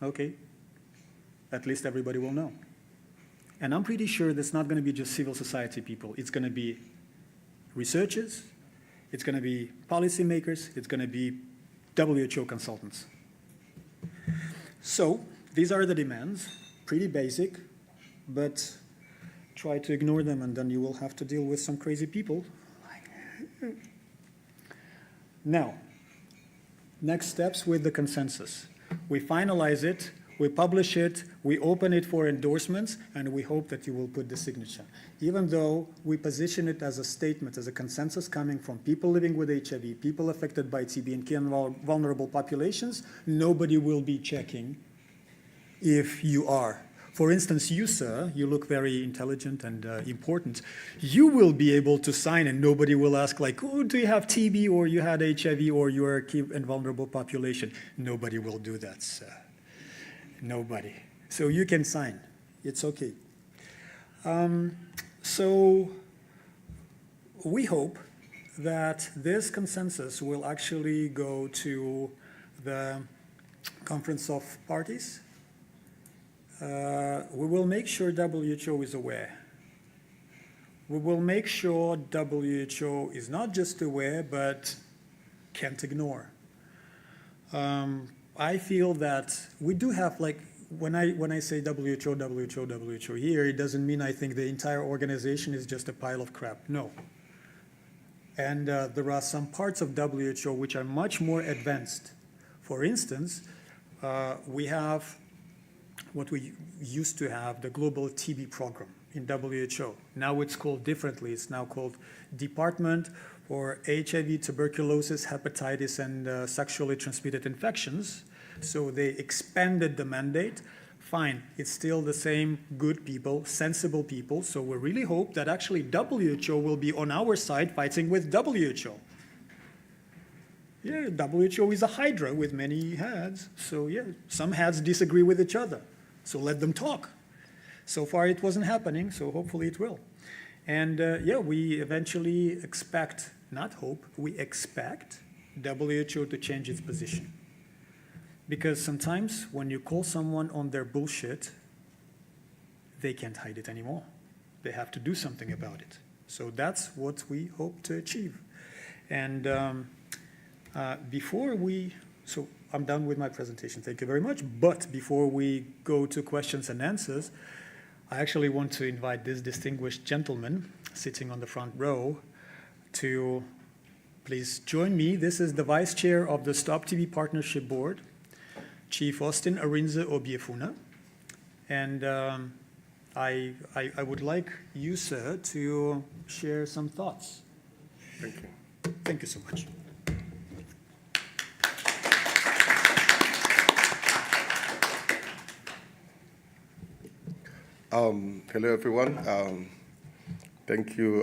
okay, at least everybody will know. And I'm pretty sure that's not going to be just civil society people. It's going to be researchers, it's going to be policymakers, it's going to be WHO consultants. So these are the demands, pretty basic, but try to ignore them and then you will have to deal with some crazy people. Now, next steps with the consensus. We finalize it, we publish it, we open it for endorsements, and we hope that you will put the signature. Even though we position it as a statement, as a consensus coming from people living with HIV, people affected by TB and key and vulnerable populations, nobody will be checking if you are. For instance, you, sir, you look very intelligent and important. You will be able to sign and nobody will ask, like, oh, do you have TB or you had HIV or you are a key and vulnerable population? Nobody will do that, sir. Nobody. So you can sign. It's okay. So we hope that this consensus will actually go to the Conference of Parties. We will make sure WHO is aware. We will make sure WHO is not just aware, but can't ignore. I feel that we do have, like, when I say WHO here, it doesn't mean I think the entire organization is just a pile of crap. No. And there are some parts of WHO which are much more advanced. For instance, we have what we used to have, the Global TB Program in WHO. Now it's called differently. It's now called Department or HIV, tuberculosis, hepatitis, and sexually transmitted infections. So they expanded the mandate. Fine, it's still the same good people, sensible people. So we really hope that actually WHO will be on our side fighting with WHO. Yeah, WHO is a hydra with many heads. So yeah, some heads disagree with each other. So let them talk. So far it wasn't happening, so hopefully it will. And yeah, we eventually expect, not hope, we expect WHO to change its position. Because sometimes when you call someone on their bullshit, they can't hide it anymore. They have to do something about it. So that's what we hope to achieve. And so I'm done with my presentation. Thank you very much. But before we go to questions and answers, I actually want to invite this distinguished gentleman sitting on the front row to please join me. This is the Vice Chair of the Stop TB Partnership Board, Chief Austin Arinze Obiefuna. And I would like you, sir, to share some thoughts. Thank you. Thank you so much. Hello, everyone. Thank you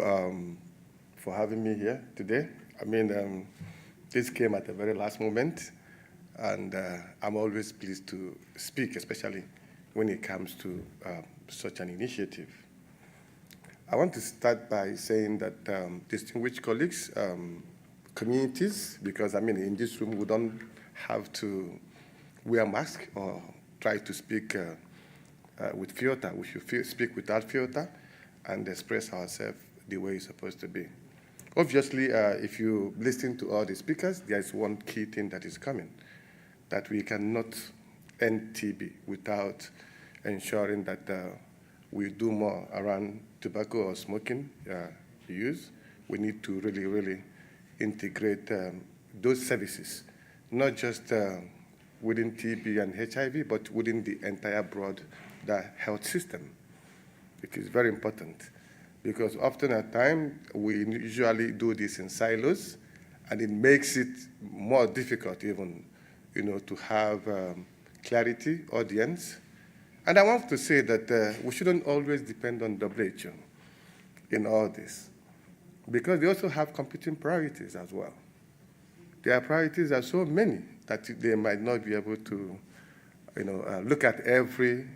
for having me here today. I mean, this came at the very last moment, and I'm always pleased to speak, especially when it comes to such an initiative. I want to start by saying that distinguished colleagues, communities, because I mean, in this room, we don't have to wear masks or try to speak with filter. We should speak without filter and express ourselves the way it's supposed to be. Obviously, if you listen to all the speakers, there is one key thing that is coming, that we cannot end TB without ensuring that we do more around tobacco or smoking use. We need to really, really integrate those services, not just within TB and HIV, but within the entire broad health system. It is very important because often at times we usually do this in silos, and it makes it more difficult even, to have clarity, audience. And I want to say that we shouldn't always depend on WHO in all this, because they also have competing priorities as well. Their priorities are so many that they might not be able to, look at every,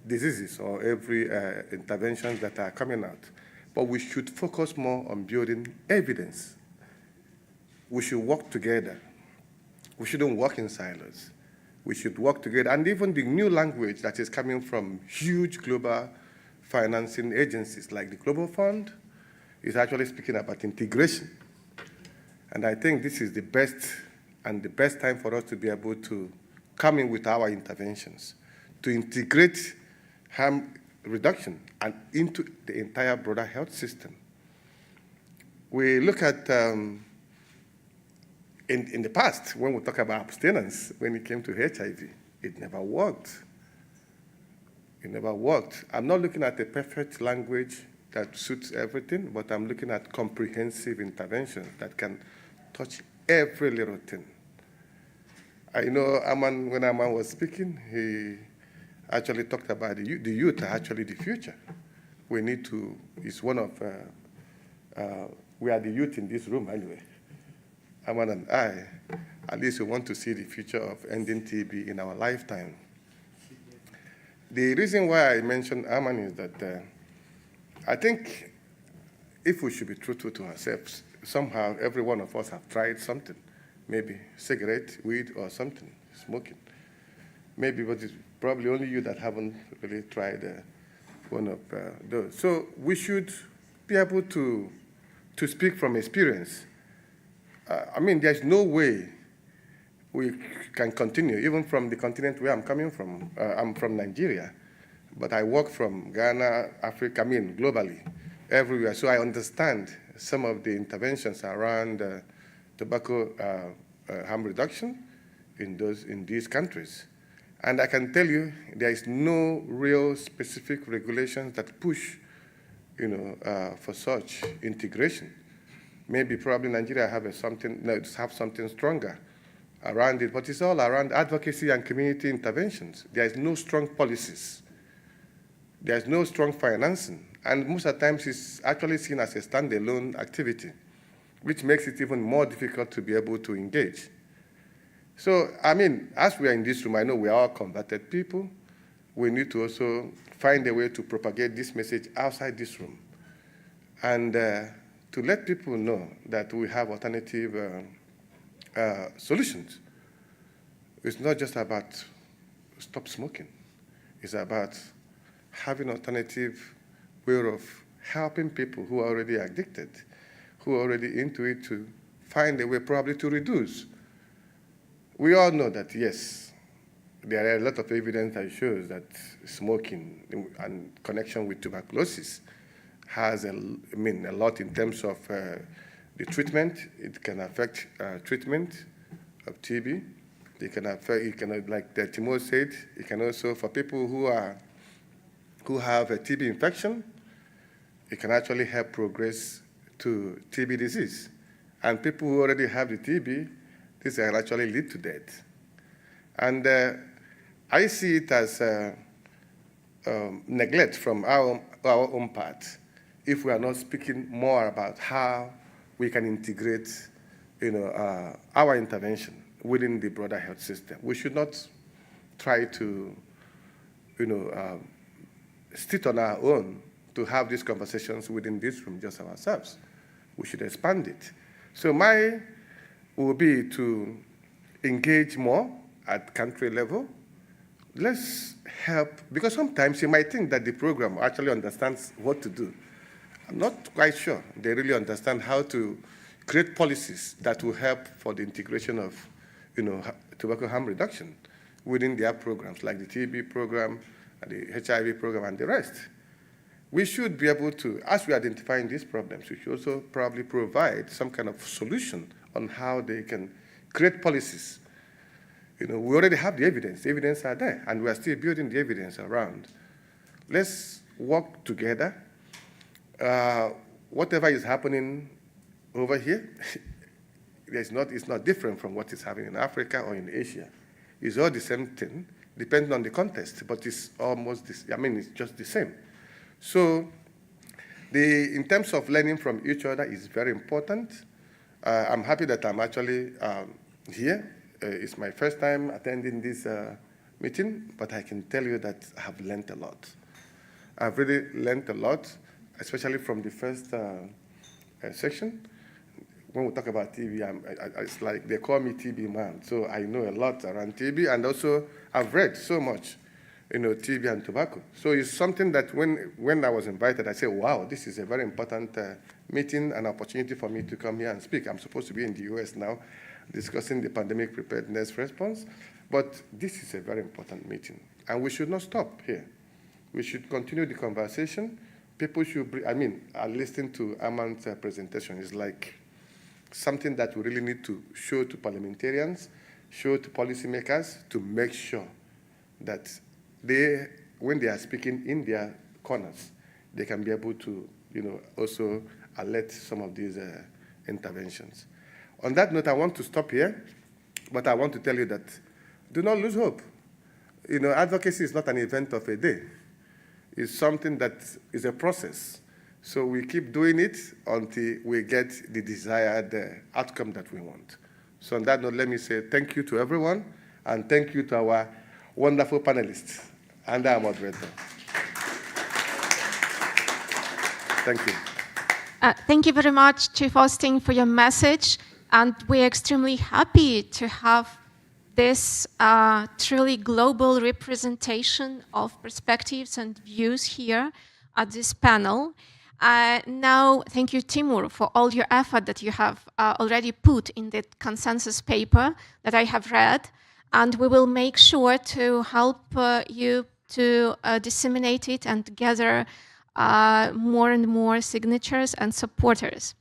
diseases or every interventions that are coming out. But we should focus more on building evidence. We should work together. We shouldn't work in silos. We should work together. And even the new language that is coming from huge global financing agencies like the Global Fund is actually speaking about integration. And I think this is the best time for us to be able to come in with our interventions, to integrate harm reduction and into the entire broader health system. We look at, in the past, when we talk about abstinence, when it came to HIV, it never worked. It never worked. I'm not looking at a perfect language that suits everything, but I'm looking at comprehensive interventions that can touch every little thing. I know when Aman was speaking, he actually talked about the youth are actually the future. We need to, it's one of, we are the youth in this room anyway. Aman and I, at least we want to see the future of ending TB in our lifetime. The reason why I mentioned Aman is that I think if we should be truthful to ourselves, somehow every one of us have tried something, maybe cigarette, weed, or something, smoking. Maybe, but it's probably only you that haven't really tried one of those. So we should be able to speak from experience. I mean, there's no way we can continue, even from the continent where I'm coming from. I'm from Nigeria, but I work from Ghana, Africa, I mean, globally, everywhere. So I understand some of the interventions around tobacco harm reduction in these countries. And I can tell you there is no real specific regulations that push, for such integration. Maybe probably Nigeria have something stronger around it, but it's all around advocacy and community interventions. There is no strong policies. There's no strong financing. And most of the times it's actually seen as a standalone activity, which makes it even more difficult to be able to engage. So, I mean, as we are in this room, I know we are all converted people. We need to also find a way to propagate this message outside this room and to let people know that we have alternative solutions. It's not just about stop smoking. It's about having alternative way of helping people who are already addicted, who are already into it, to find a way probably to reduce. We all know that, yes, there are a lot of evidence that shows that smoking and connection with tuberculosis has a lot in terms of the treatment. It can affect treatment of TB. It can affect, like the Timo said, it can also, for people who have a TB infection, it can actually help progress to TB disease. And people who already have the TB, this can actually lead to death. And I see it as neglect from our own part if we are not speaking more about how we can integrate our intervention within the broader health system. We should not try to sit on our own to have these conversations within this room just ourselves. We should expand it. So my will be to engage more at country level. Let's help, because sometimes you might think that the program actually understands what to do. I'm not quite sure they really understand how to create policies that will help for the integration of tobacco harm reduction within their programs, like the TB program, and the HIV program, and the rest. We should be able to, as we are identifying these problems, we should also probably provide some kind of solution on how they can create policies. We already have the evidence are there, and we are still building the evidence around. Let's work together. Whatever is happening over here, it's not different from what is happening in Africa or in Asia. It's all the same thing, depending on the context, but it's almost this, it's just the same. So in terms of learning from each other is very important. I'm happy that I'm actually here. It's my first time attending this meeting, but I can tell you that I have learned a lot. I've really learned a lot, especially from the first section. When we talk about TB, it's like they call me TB man, so I know a lot around TB, and also I've read so much, TB and tobacco. So it's something that when I was invited, I said, wow, this is a very important meeting, an opportunity for me to come here and speak. I'm supposed to be in the US now, discussing the pandemic preparedness response, but this is a very important meeting, and we should not stop here. We should continue the conversation. People should, listening to Aman's presentation is like something that we really need to show to parliamentarians, show to policymakers, to make sure that when they are speaking in their corners, they can be able to, also alert some of these interventions. On that note, I want to stop here, but I want to tell you that do not lose hope. Advocacy is not an event of a day. It's something that is a process. So we keep doing it until we get the desired outcome that we want. So on that note, let me say thank you to everyone, and thank you to our wonderful panelists and our moderator. Thank you. Thank you very much, Chief Austin, for your message. And we're extremely happy to have this truly global representation of perspectives and views here at this panel. Now, thank you, Timur, for all your effort that you have already put in the consensus paper that I have read. And we will make sure to help you to disseminate it and gather more and more signatures and supporters.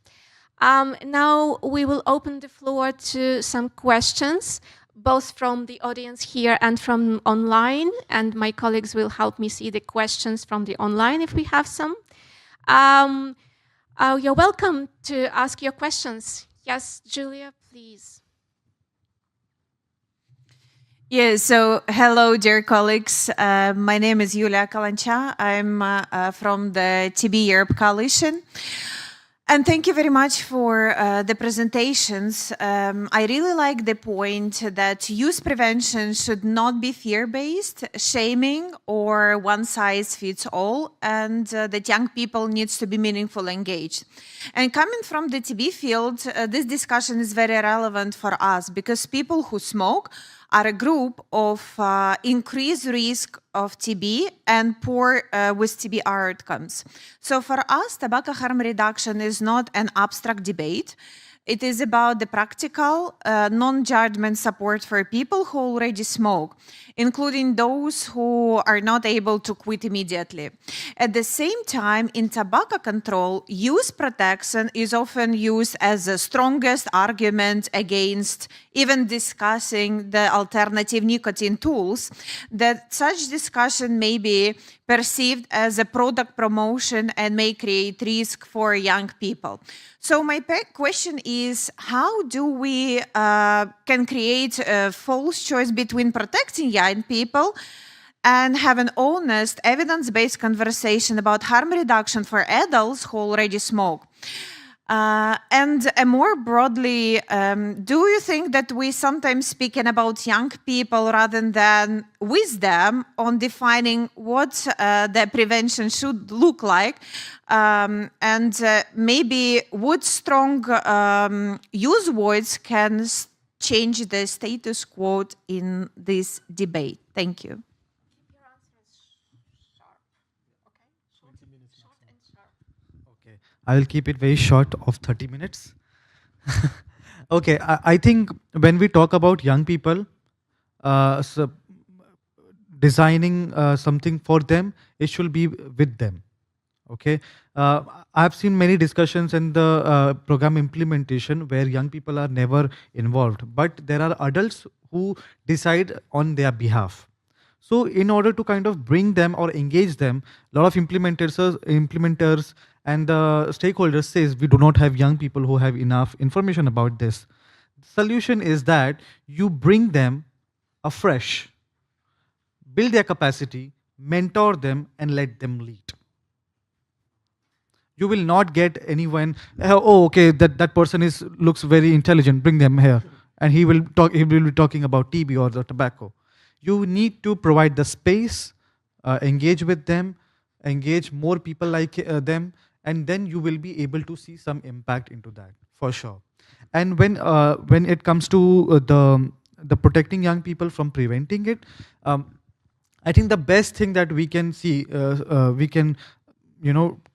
Now we will open the floor to some questions, both from the audience here and from online, and my colleagues will help me see the questions from the online if we have some. You're welcome to ask your questions. Yes, Julia, please. Yeah, so hello, dear colleagues. My name is Yulia Kalancha. I'm from the TB Europe Coalition. And thank you very much for the presentations. I really like the point that youth prevention should not be fear-based, shaming, or one-size-fits-all, and that young people needs to be meaningfully engaged. And coming from the TB field, this discussion is very relevant for us because people who smoke are a group of increased risk of TB and poor with TB outcomes. So for us, tobacco harm reduction is not an abstract debate. It is about the practical, non-judgment support for people who already smoke, including those who are not able to quit immediately. At the same time, in tobacco control, youth protection is often used as the strongest argument against even discussing the alternative nicotine tools, that such discussion may be perceived as a product promotion and may create risk for young people. So my question is, how do we can create a false choice between protecting young people and have an honest, evidence-based conversation about harm reduction for adults who already smoke? And more broadly, do you think that we sometimes speaking about young people rather than wisdom on defining what the prevention should look like? And maybe what strong use words can change the status quo in this debate? Thank you. Okay, I will keep it very short of 30 minutes. Okay, I think when we talk about young people, so designing something for them, it should be with them. Okay, I've seen many discussions in the program implementation where young people are never involved, but there are adults who decide on their behalf. So in order to kind of bring them or engage them, a lot of implementers and the stakeholders says we do not have young people who have enough information about this. The solution is that you bring them afresh, build their capacity, mentor them, and let them lead. You will not get anyone, oh, okay, that person looks very intelligent, bring them here. And he will be talking about TB or the tobacco. You need to provide the space, engage with them, engage more people like them, and then you will be able to see some impact into that, for sure. And when it comes to the protecting young people from preventing it, I think the best thing that we can see, we can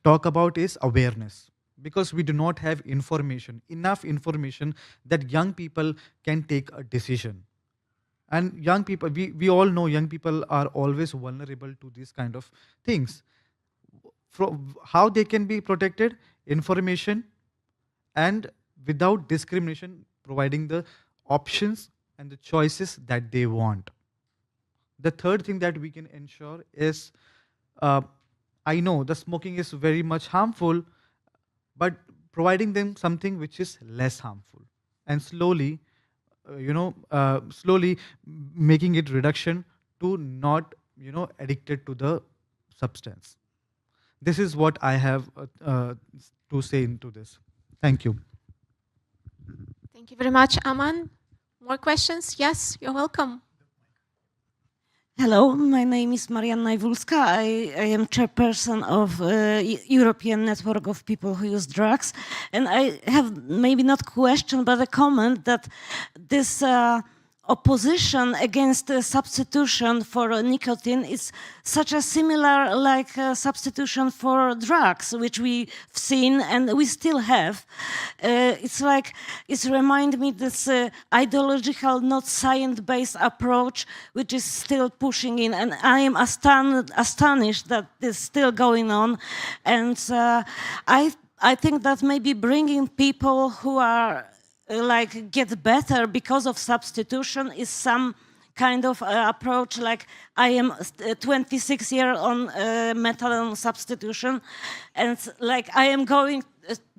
talk about is awareness, because we do not have enough information that young people can take a decision. And young people, we all know young people are always vulnerable to these kind of things. How they can be protected? Information, and without discrimination, providing the options and the choices that they want. The third thing that we can ensure is, I know the smoking is very much harmful, but providing them something which is less harmful, and slowly making it reduction to not, addicted to the substance. This is what I have to say into this. Thank you. Thank you very much, Aman. More questions? Yes, you're welcome. Hello, my name is Marianna Iwulska. I am chairperson of European Network of People Who Use Drugs. And I have maybe not question, but a comment that this opposition against the substitution for nicotine is such a similar like substitution for drugs, which we've seen and we still have. It's remind me this ideological, not science-based approach, which is still pushing in, and I am astonished that this is still going on. And I think that maybe bringing people who are get better because of substitution is some kind of approach, like I am 26 years on methadone substitution, and like I am going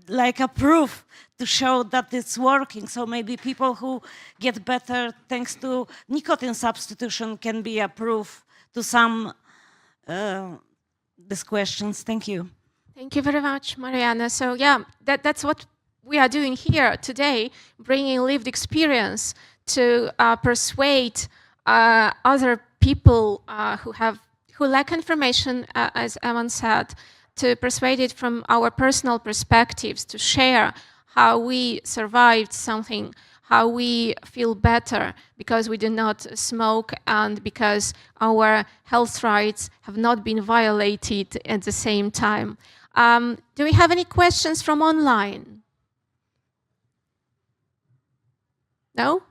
like a proof to show that it's working. So maybe people who get better thanks to nicotine substitution can be a proof to some these questions. Thank you. Thank you very much, Mariana. So yeah, that's what we are doing here today, bringing lived experience to persuade other people who lack information, as Evan said, to persuade it from our personal perspectives, to share how we survived something, how we feel better because we do not smoke and because our health rights have not been violated at the same time. Do we have any questions from online? No?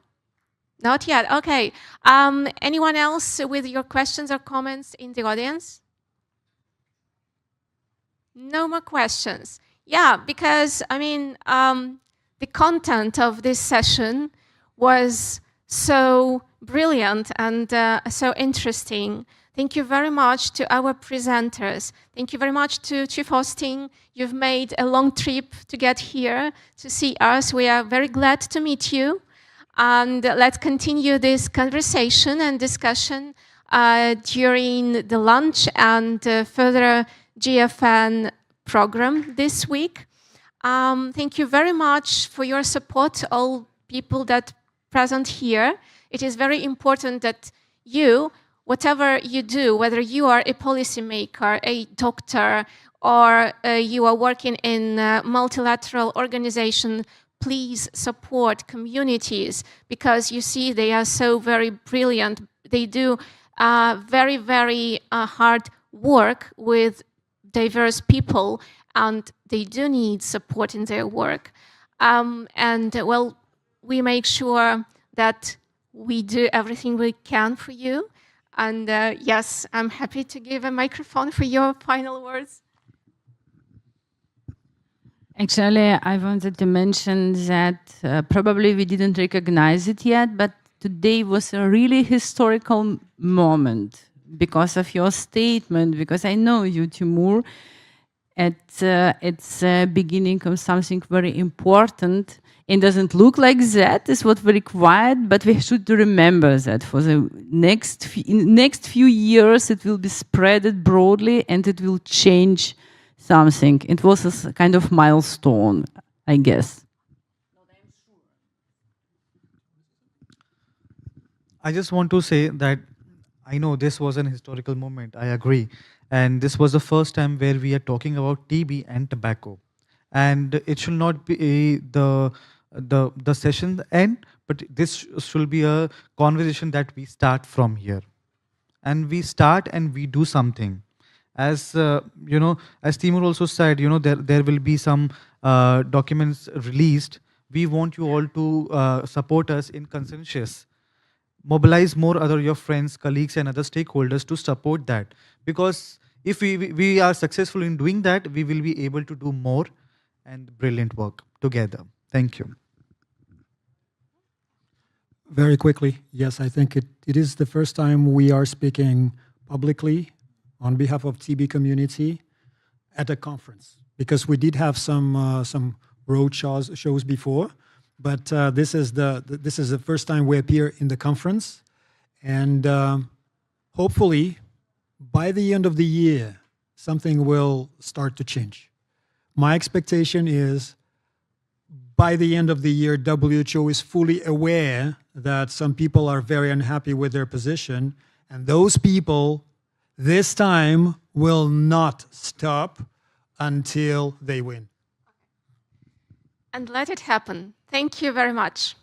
Not yet. Okay. Anyone else with your questions or comments in the audience? No more questions. Yeah, because, I mean, the content of this session was so brilliant and so interesting. Thank you very much to our presenters. Thank you very much to Chief Hosting. You've made a long trip to get here to see us. We are very glad to meet you. And let's continue this conversation and discussion during the lunch and further GFN program this week. Thank you very much for your support, all people that present here. It is very important that you, whatever you do, whether you are a policymaker, a doctor, or you are working in a multilateral organization, please support communities because you see they are so very brilliant. They do very, very hard work with diverse people and they do need support in their work. Well, we make sure that we do everything we can for you. And yes, I'm happy to give a microphone for your final words. Actually, I wanted to mention that probably we didn't recognize it yet, but today was a really historical moment because of your statement, because I know you, Timur, it's beginning of something very important. It doesn't look like that is what we required, but we should remember that for the next few years it will be spread broadly and it will change something. It was a kind of milestone, I guess. I just want to say that I know this was an historical moment, I agree. And this was the first time where we are talking about TB and tobacco. And it should not be the session end, but this should be a conversation that we start from here. And we start and we do something. As as Timur also said, there will be some documents released. We want you all to support us in consensus. Mobilize more your friends, colleagues, and other stakeholders to support that. Because if we are successful in doing that, we will be able to do more and brilliant work together. Thank you. Very quickly, yes, I think it is the first time we are speaking publicly on behalf of TB community at a conference, because we did have some road shows before, but this is the first time we appear in the conference, and hopefully by the end of the year something will start to change. My expectation is by the end of the year WHO is fully aware that some people are very unhappy with their position, and those people this time will not stop until they win. And let it happen. Thank you very much.